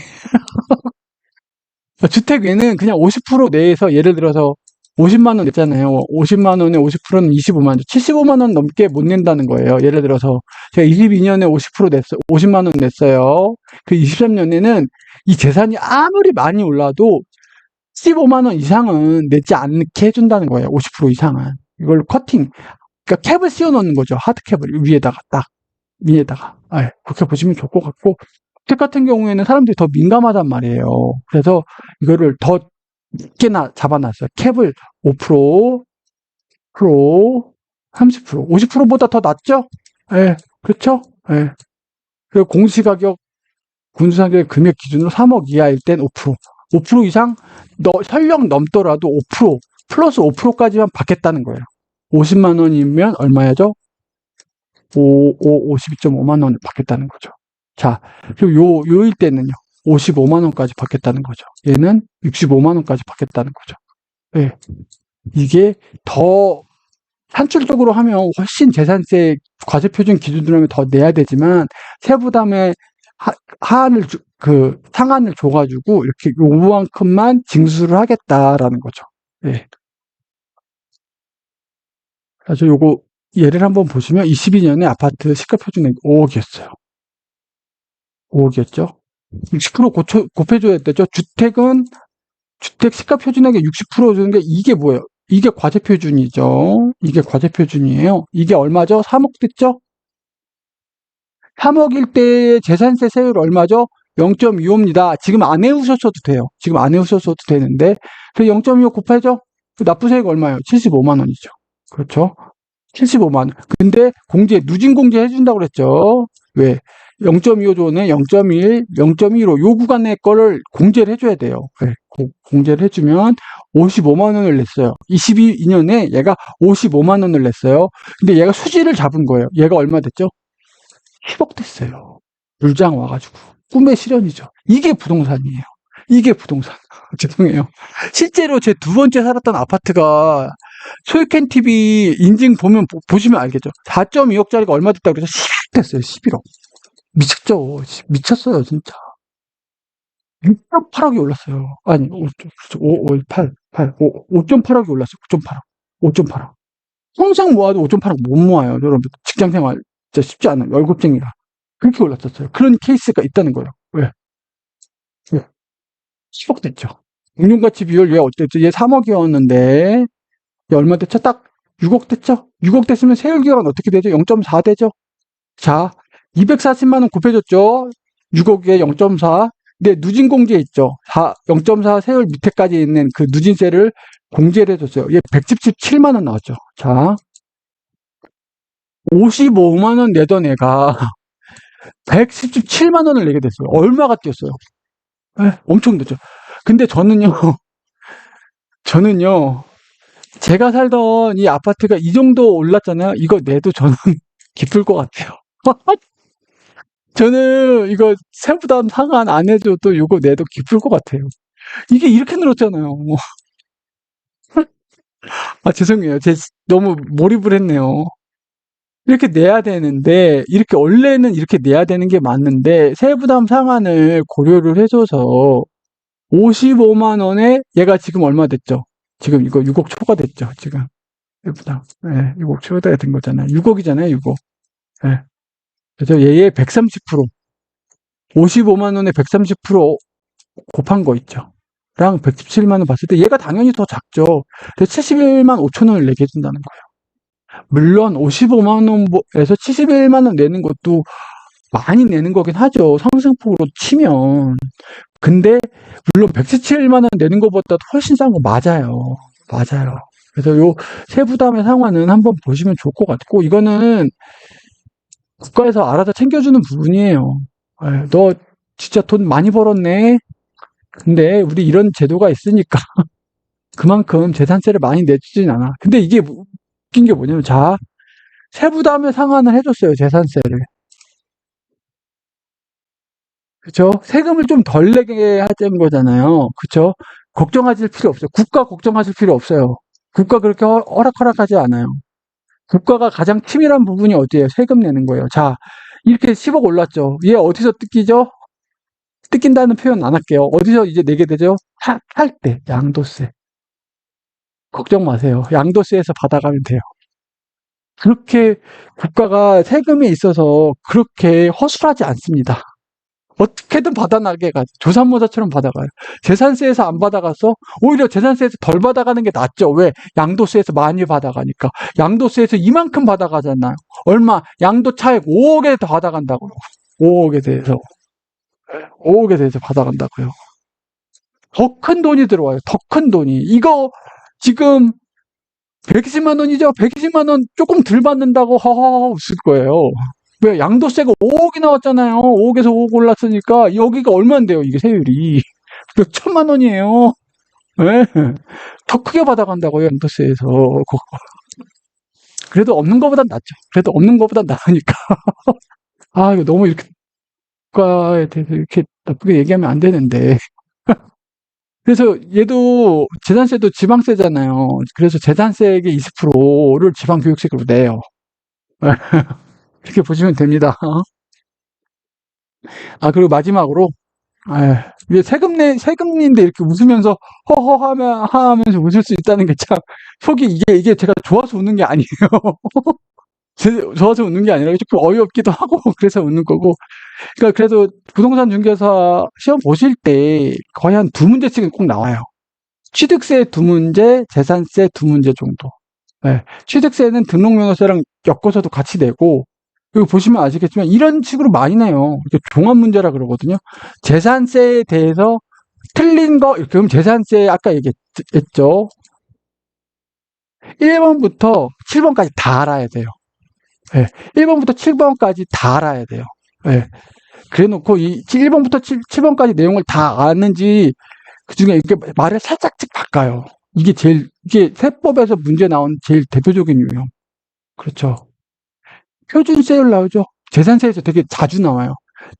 주택 외는 그냥 50% 내에서 예를 들어서 50만 원 냈잖아요. 50만 원에 50%는 25만 원, 75만 원 넘게 못 낸다는 거예요. 예를 들어서 제가 22년에 50% 냈어요. 50만 원 냈어요. 그 23년에는 이 재산이 아무리 많이 올라도 15만 원 이상은 내지 않게 해준다는 거예요. 50% 이상은. 이걸 커팅, 그러니까 캡을 씌워 넣는 거죠. 하드 캡을 위에다가 딱 위에다가. 그렇게 보시면 좋을 것 같고 주택 같은 경우에는 사람들이 더 민감하단 말이에요. 그래서 이거를 더 높게나 잡아놨어요. 캡을 5%, 30%, 50%보다 더 낮죠? 예, 그렇죠? 예. 그리고 공시가격, 군수상의 금액 기준으로 3억 이하일 땐 5%, 5% 이상 설령 넘더라도 5%, 플러스 5%까지만 받겠다는 거예요. 50만 원이면 얼마야죠? 52.5만 원을 받겠다는 거죠. 자, 그리고 요일 때는요. 55만 원까지 받겠다는 거죠. 얘는 65만 원까지 받겠다는 거죠. 예. 이게 더 산출적으로 하면 훨씬 재산세 과세표준 기준으로 하면 더 내야 되지만 세부담의 상한을 줘가지고 이렇게 요만큼만 징수를 하겠다라는 거죠. 예. 그래서 요거 예를 한번 보시면 22년에 아파트 시가표준액 5억이었어요. 5억이었죠. 60% 곱해줘야 되죠. 주택 시가표준액의 60% 주는 게 이게 뭐예요? 이게 과세표준이죠. 이게 과세표준이에요. 이게 얼마죠? 3억 됐죠? 3억일 때 재산세 세율 얼마죠? 0.25입니다. 지금 안 해오셨어도 돼요. 지금 안 해오셨어도 되는데 그 0.25 곱해죠? 그 납부세액 얼마예요? 75만 원이죠. 그렇죠? 75만 원. 근데 누진 공제 해준다고 그랬죠. 왜? 0.25조는 0.1, 0.15 요 구간의 거를 공제를 해줘야 돼요. 네, 공제를 해주면 55만 원을 냈어요. 22년에 얘가 55만 원을 냈어요. 근데 얘가 수지를 잡은 거예요. 얘가 얼마 됐죠? 10억 됐어요. 물장 와가지고. 꿈의 실현이죠. 이게 부동산이에요. 이게 부동산. 죄송해요. 실제로 제 두 번째 살았던 아파트가 소유권 TV 인증 보면 보시면 알겠죠. 4.2억짜리가 얼마 됐다고 그래서 11억 됐어요. 11억. 미쳤죠. 미쳤어요, 진짜. 6.8억이 올랐어요. 아니, 5.8억이 올랐어요. 5.8억. 5.8억. 평생 모아도 5.8억 못 모아요, 여러분. 직장 생활 진짜 쉽지 않아요. 월급쟁이라. 그렇게 올랐었어요. 그런 케이스가 있다는 거예요. 왜? 왜? 10억 됐죠. 공룡가치 비율 얘 어땠죠? 얘 3억이었는데, 얘 얼마 됐죠? 딱 6억 됐죠? 6억 됐으면 세율기간 어떻게 되죠? 0.4 되죠? 자, 240만 원 곱해줬죠? 6억에 0.4. 근데 누진공제 있죠? 0.4 세율 밑에까지 있는 그 누진세를 공제를 해줬어요. 얘 117만 원 나왔죠. 자, 55만 원 내던 애가 117만 원을 내게 됐어요. 얼마가 뛰었어요? 네, 엄청 늦죠. 근데 저는요, 제가 살던 이 아파트가 이 정도 올랐잖아요. 이거 내도 저는 기쁠 것 같아요. 저는 이거 세부담 상환 안 해줘도 이거 내도 기쁠 것 같아요. 이게 이렇게 늘었잖아요. 아, 죄송해요. 너무 몰입을 했네요. 이렇게 내야 되는데, 이렇게, 원래는 이렇게 내야 되는 게 맞는데, 세부담 상환을 고려를 해줘서, 55만 원에 얘가 지금 얼마 됐죠? 지금 이거 6억 초과 됐죠? 지금. 세부담. 네, 6억 초과 된 거잖아요. 6억이잖아요, 6억. 네. 그래서 얘의 130%, 55만 원에 130% 곱한 거 있죠. 랑 117만 원 봤을 때 얘가 당연히 더 작죠. 근데 71만 5천 원을 내게 해준다는 거예요. 물론 55만 원에서 71만 원 내는 것도 많이 내는 거긴 하죠. 상승폭으로 치면. 근데 물론 117만 원 내는 것보다도 훨씬 싼 거 맞아요. 맞아요. 그래서 요 세부담의 상환은 한번 보시면 좋을 것 같고, 이거는 국가에서 알아서 챙겨주는 부분이에요. 에, 너 진짜 돈 많이 벌었네. 근데 우리 이런 제도가 있으니까 그만큼 재산세를 많이 내주진 않아. 근데 이게 웃긴 게 뭐냐면, 자, 세부담의 상환을 해줬어요, 재산세를. 그쵸? 세금을 좀 덜 내게 하자는 거잖아요. 그쵸? 걱정하실 필요 없어요. 국가 걱정하실 필요 없어요. 국가 그렇게 허락하지 않아요. 국가가 가장 치밀한 부분이 어디예요? 세금 내는 거예요. 자, 이렇게 10억 올랐죠. 얘 어디서 뜯기죠? 뜯긴다는 표현 안 할게요. 어디서 이제 내게 되죠? 할 때, 양도세. 걱정 마세요. 양도세에서 받아가면 돼요. 그렇게 국가가 세금에 있어서 그렇게 허술하지 않습니다. 어떻게든 받아나게 가죠. 조삼모사처럼 받아가요. 재산세에서 안 받아가서 오히려 재산세에서 덜 받아가는 게 낫죠. 왜? 양도세에서 많이 받아가니까. 양도세에서 이만큼 받아가잖아요. 얼마? 양도 차액 5억에 더 받아간다고요. 5억에 대해서. 5억에 대해서 받아간다고요. 더 큰 돈이 들어와요. 더 큰 돈이. 이거 지금 120만 원이죠? 120만 원 조금 덜 받는다고 허허허 웃을 거예요. 왜? 양도세가 5억이 나왔잖아요. 5억에서 5억 올랐으니까 여기가 얼마인데요, 이게 세율이. 몇 천만 원이에요. 네? 더 크게 받아간다고요, 양도세에서. 그래도 없는 것보단 낫죠. 그래도 없는 것보단 나으니까. 아, 이거 너무 이렇게 국가에 대해서 이렇게 나쁘게 얘기하면 안 되는데. 그래서 얘도 재산세도 지방세잖아요. 그래서 재산세의 20%를 지방교육세로 내요. 이렇게 보시면 됩니다. 아, 그리고 마지막으로, 이게 세금인데 이렇게 웃으면서 하면서 웃을 수 있다는 게 참, 이게 제가 좋아서 웃는 게 아니에요. 좋아서 웃는 게 아니라 조금 어이없기도 하고, 그래서 웃는 거고. 그러니까 그래도 부동산 중개사 시험 보실 때 거의 한 두 문제씩은 꼭 나와요. 취득세 두 문제, 재산세 두 문제 정도. 네. 취득세는 등록면허세랑 엮어서도 같이 내고, 그리고 보시면 아시겠지만 이런 식으로 많이 내요. 이렇게 종합 문제라 그러거든요. 재산세에 대해서 틀린 거, 그럼 재산세 아까 얘기했죠. 1번부터 7번까지 다 알아야 돼요. 네. 1번부터 7번까지 다 알아야 돼요. 예. 그래 놓고 이 1번부터 7번까지 내용을 다 아는지 그중에 이렇게 말을 살짝씩 바꿔요. 이게 세법에서 문제 나온 제일 대표적인 유형. 그렇죠. 표준세율 나오죠. 재산세에서 되게 자주 나와요.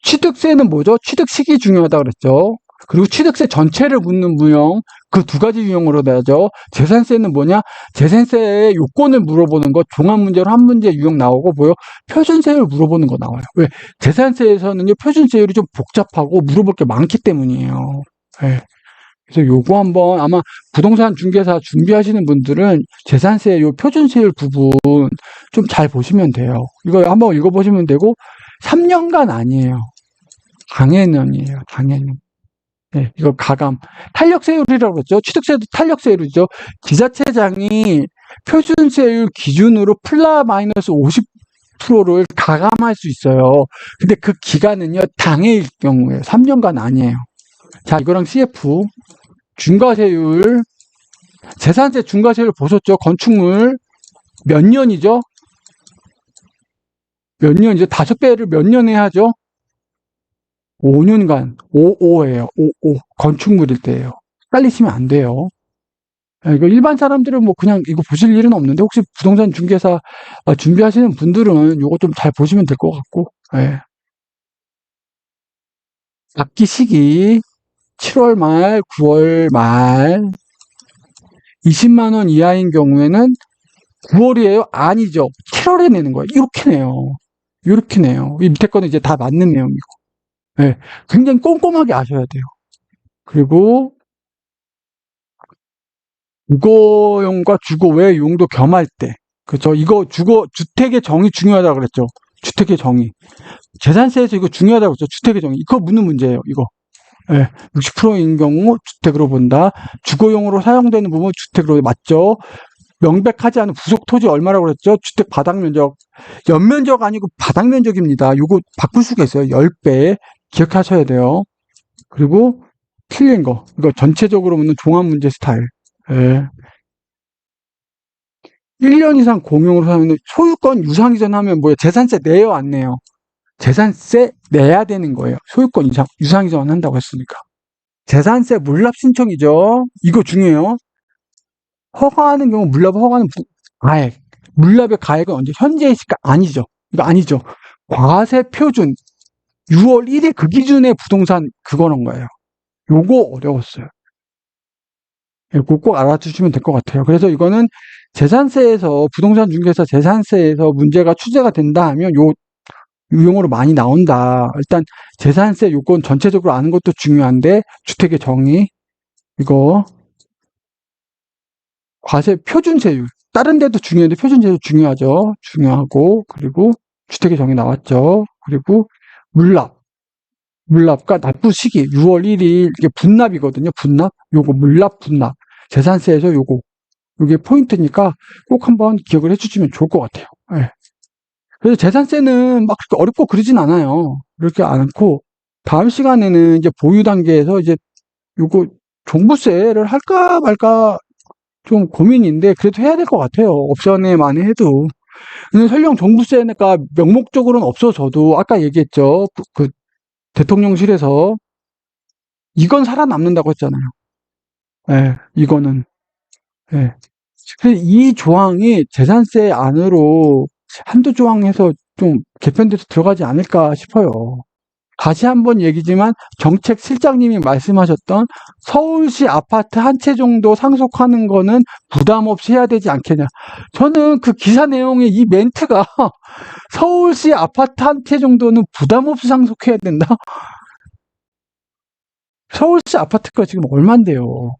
취득세는 뭐죠? 취득식이 중요하다고 그랬죠. 그리고 취득세 전체를 묻는 무형, 그 두 가지 유형으로 나죠. 재산세는 뭐냐? 재산세의 요건을 물어보는 거, 종합 문제로 한 문제 유형 나오고 뭐요? 표준세율 물어보는 거 나와요. 왜? 재산세에서는요, 표준세율이 좀 복잡하고 물어볼 게 많기 때문이에요. 네. 그래서 요거 한번 아마 부동산 중개사 준비하시는 분들은 재산세 요 표준세율 부분 좀 잘 보시면 돼요. 이거 한번 읽어보시면 되고 3년간 아니에요. 당해년이에요. 당해년. 네, 이거 가감. 탄력세율이라고 그랬죠. 취득세도 탄력세율이죠. 지자체장이 표준세율 기준으로 플라 마이너스 50%를 가감할 수 있어요. 근데 그 기간은요, 당해일 경우에요. 3년간 아니에요. 자, 이거랑 CF. 중과세율. 재산세 중과세율 보셨죠? 건축물. 몇 년이죠? 몇 년이죠? 5배를 몇 년 해야죠? 5년간, 55예요. 55. 건축물일 때예요. 헷갈리시면 안 돼요. 이거 일반 사람들은 뭐 그냥 이거 보실 일은 없는데 혹시 부동산 중개사 준비하시는 분들은 이거 좀 잘 보시면 될 것 같고. 예. 납기 시기 7월 말, 9월 말 20만 원 이하인 경우에는 9월이에요? 아니죠. 7월에 내는 거예요. 이렇게 내요. 이렇게 내요. 이 밑에 거는 이제 다 맞는 내용이고. 예. 굉장히 꼼꼼하게 아셔야 돼요. 그리고 주거용과 주거 외 용도 겸할 때. 그죠? 이거 주택의 정의 중요하다고 그랬죠. 주택의 정의. 재산세에서 이거 중요하다고 그랬죠. 주택의 정의. 이거 묻는 문제예요, 이거. 예. 60%인 경우 주택으로 본다. 주거용으로 사용되는 부분 주택으로 맞죠. 명백하지 않은 부속 토지 얼마라고 그랬죠? 주택 바닥 면적. 연면적 아니고 바닥 면적입니다. 이거 바꿀 수가 있어요. 10배. 기억하셔야 돼요. 그리고 틀린 거. 이거 전체적으로 묻는 종합 문제 스타일. 예. 1년 이상 공용으로 사용하는 소유권 유상 이전하면 뭐예요? 재산세 내요, 안 내요? 재산세 내야 되는 거예요. 소유권 유상 이전 한다고 했으니까. 재산세 물납 신청이죠. 이거 중요해요. 허가하는 경우 물납 허가는 가액. 물납의 가액은 언제? 현재의 시가 아니죠. 이거 아니죠. 과세 표준 6월 1일 그 기준의 부동산 그거는 거예요. 요거 어려웠어요. 이거 꼭 알아두시면 될 것 같아요. 그래서 이거는 재산세에서 부동산 중개사 재산세에서 문제가 추재가 된다 하면 요 유형으로 많이 나온다. 일단 재산세 요건 전체적으로 아는 것도 중요한데 주택의 정의 이거 과세 표준세율 다른 데도 중요한데 표준세율 중요하죠. 중요하고 그리고 주택의 정의 나왔죠. 그리고 물납과 납부 시기 6월 1일 이게 분납이거든요. 분납 요거 물납 분납 재산세에서 요게 포인트니까 꼭 한번 기억을 해주시면 좋을 것 같아요. 예. 그래서 재산세는 막 그렇게 어렵고 그러진 않아요. 그렇게 않고 다음 시간에는 이제 보유 단계에서 이제 요거 종부세를 할까 말까 좀 고민인데 그래도 해야 될 것 같아요. 옵션에만 해도. 근데 설령 종부세가 명목적으로는 없어져도 아까 얘기했죠. 그 대통령실에서 이건 살아남는다고 했잖아요. 예, 이거는. 예. 그래서 이 조항이 재산세 안으로 한두 조항 해서 좀 개편돼서 들어가지 않을까 싶어요. 다시 한번 얘기지만 정책 실장님이 말씀하셨던 서울시 아파트 한 채 정도 상속하는 거는 부담 없이 해야 되지 않겠냐. 저는 그 기사 내용의 이 멘트가 서울시 아파트 한 채 정도는 부담 없이 상속해야 된다? 서울시 아파트가 지금 얼만데요?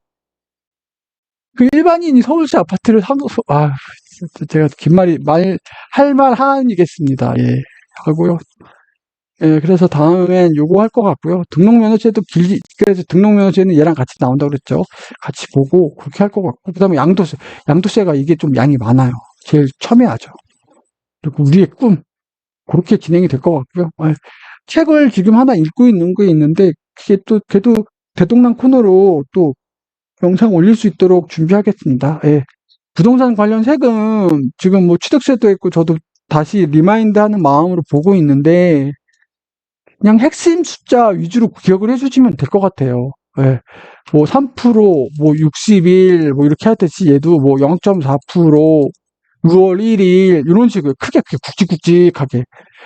그 일반인이 서울시 아파트를 제가 긴 할 말 하니겠습니다. 예. 하고요. 예, 그래서 다음엔 요거 할 것 같고요. 등록면허제도 그래서 등록면허제는 얘랑 같이 나온다고 그랬죠. 같이 보고 그렇게 할 것 같고. 그 다음에 양도세. 양도세가 이게 좀 양이 많아요. 제일 첨예하죠. 그리고 우리의 꿈. 그렇게 진행이 될 것 같고요. 예. 책을 지금 하나 읽고 있는 게 있는데, 그게 또, 그래도 대동강 코너로 또 영상 올릴 수 있도록 준비하겠습니다. 예. 부동산 관련 세금, 지금 뭐 취득세도 있고, 저도 다시 리마인드 하는 마음으로 보고 있는데, 그냥 핵심 숫자 위주로 기억을 해주시면 될 것 같아요. 예. 뭐 3%, 뭐 60일, 뭐 이렇게 하듯이 얘도 뭐 0.4%, 6월 1일, 이런 식으로 크게 굵직굵직하게.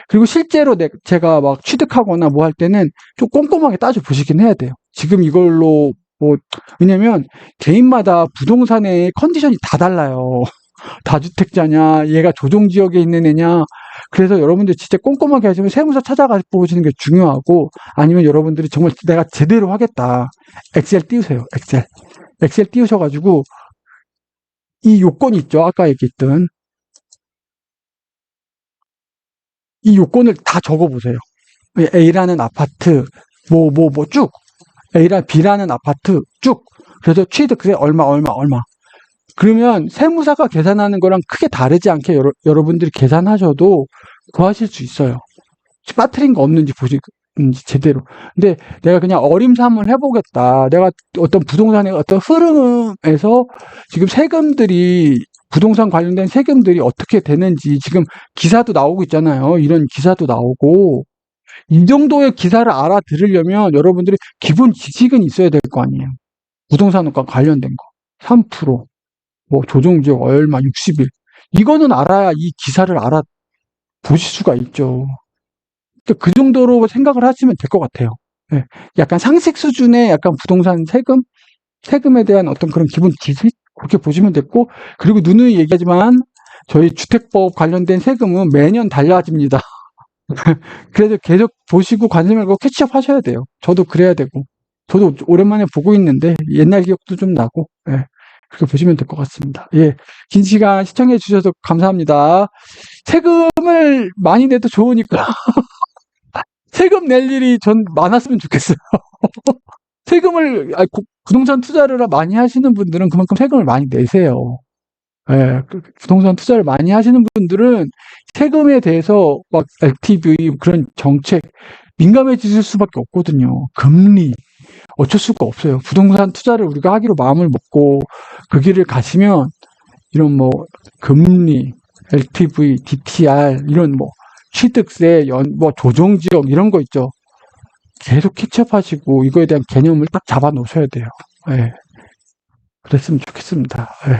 그리고 실제로 제가 막 취득하거나 뭐 할 때는 좀 꼼꼼하게 따져보시긴 해야 돼요. 지금 이걸로 뭐, 왜냐면 개인마다 부동산의 컨디션이 다 달라요. 다주택자냐, 얘가 조정지역에 있는 애냐. 그래서 여러분들 진짜 꼼꼼하게 하시면 세무사 찾아가 보시는 게 중요하고, 아니면 여러분들이 정말 내가 제대로 하겠다. 엑셀 띄우세요, 엑셀. 엑셀 띄우셔가지고, 이 요건 있죠. 아까 얘기했던. 이 요건을 다 적어보세요. A라는 아파트, 쭉. B라는 아파트, 쭉. 그래서 취득세 얼마, 얼마, 얼마. 그러면 세무사가 계산하는 거랑 크게 다르지 않게 여러분들이 계산하셔도 구하실 수 있어요. 빠뜨린 거 없는지 보시는지 제대로. 근데 내가 그냥 어림삼을 해보겠다. 내가 어떤 부동산의 어떤 흐름에서 지금 세금들이 부동산 관련된 세금들이 어떻게 되는지 지금 기사도 나오고 있잖아요. 이런 기사도 나오고 이 정도의 기사를 알아들으려면 여러분들이 기본 지식은 있어야 될 거 아니에요. 부동산과 관련된 거. 3%, 뭐 조정지역 얼마, 60일. 이거는 알아야 이 기사를 보실 수가 있죠. 그 정도로 생각을 하시면 될 것 같아요. 예. 약간 상식 수준의 약간 부동산 세금에 대한 어떤 그런 기본 지식 그렇게 보시면 됐고, 그리고 누누이 얘기하지만 저희 주택법 관련된 세금은 매년 달라집니다. 그래서 계속 보시고 관심 말고 캐치업 하셔야 돼요. 저도 그래야 되고, 저도 오랜만에 보고 있는데 옛날 기억도 좀 나고, 예. 그렇게 보시면 될 것 같습니다. 예. 긴 시간 시청해 주셔서 감사합니다. 세금을 많이 내도 좋으니까 세금 낼 일이 전 많았으면 좋겠어요. 부동산 투자를 많이 하시는 분들은 그만큼 세금을 많이 내세요. 예, 부동산 투자를 많이 하시는 분들은 세금에 대해서 막 LTV 그런 정책 민감해지실 수밖에 없거든요. 금리 어쩔 수가 없어요. 부동산 투자를 우리가 하기로 마음을 먹고 그 길을 가시면 이런 뭐 금리, LTV, DTR 이런 뭐 취득세, 뭐 조정지역 이런 거 있죠. 계속 캐치업하시고 이거에 대한 개념을 딱 잡아 놓으셔야 돼요. 예. 그랬으면 좋겠습니다. 예.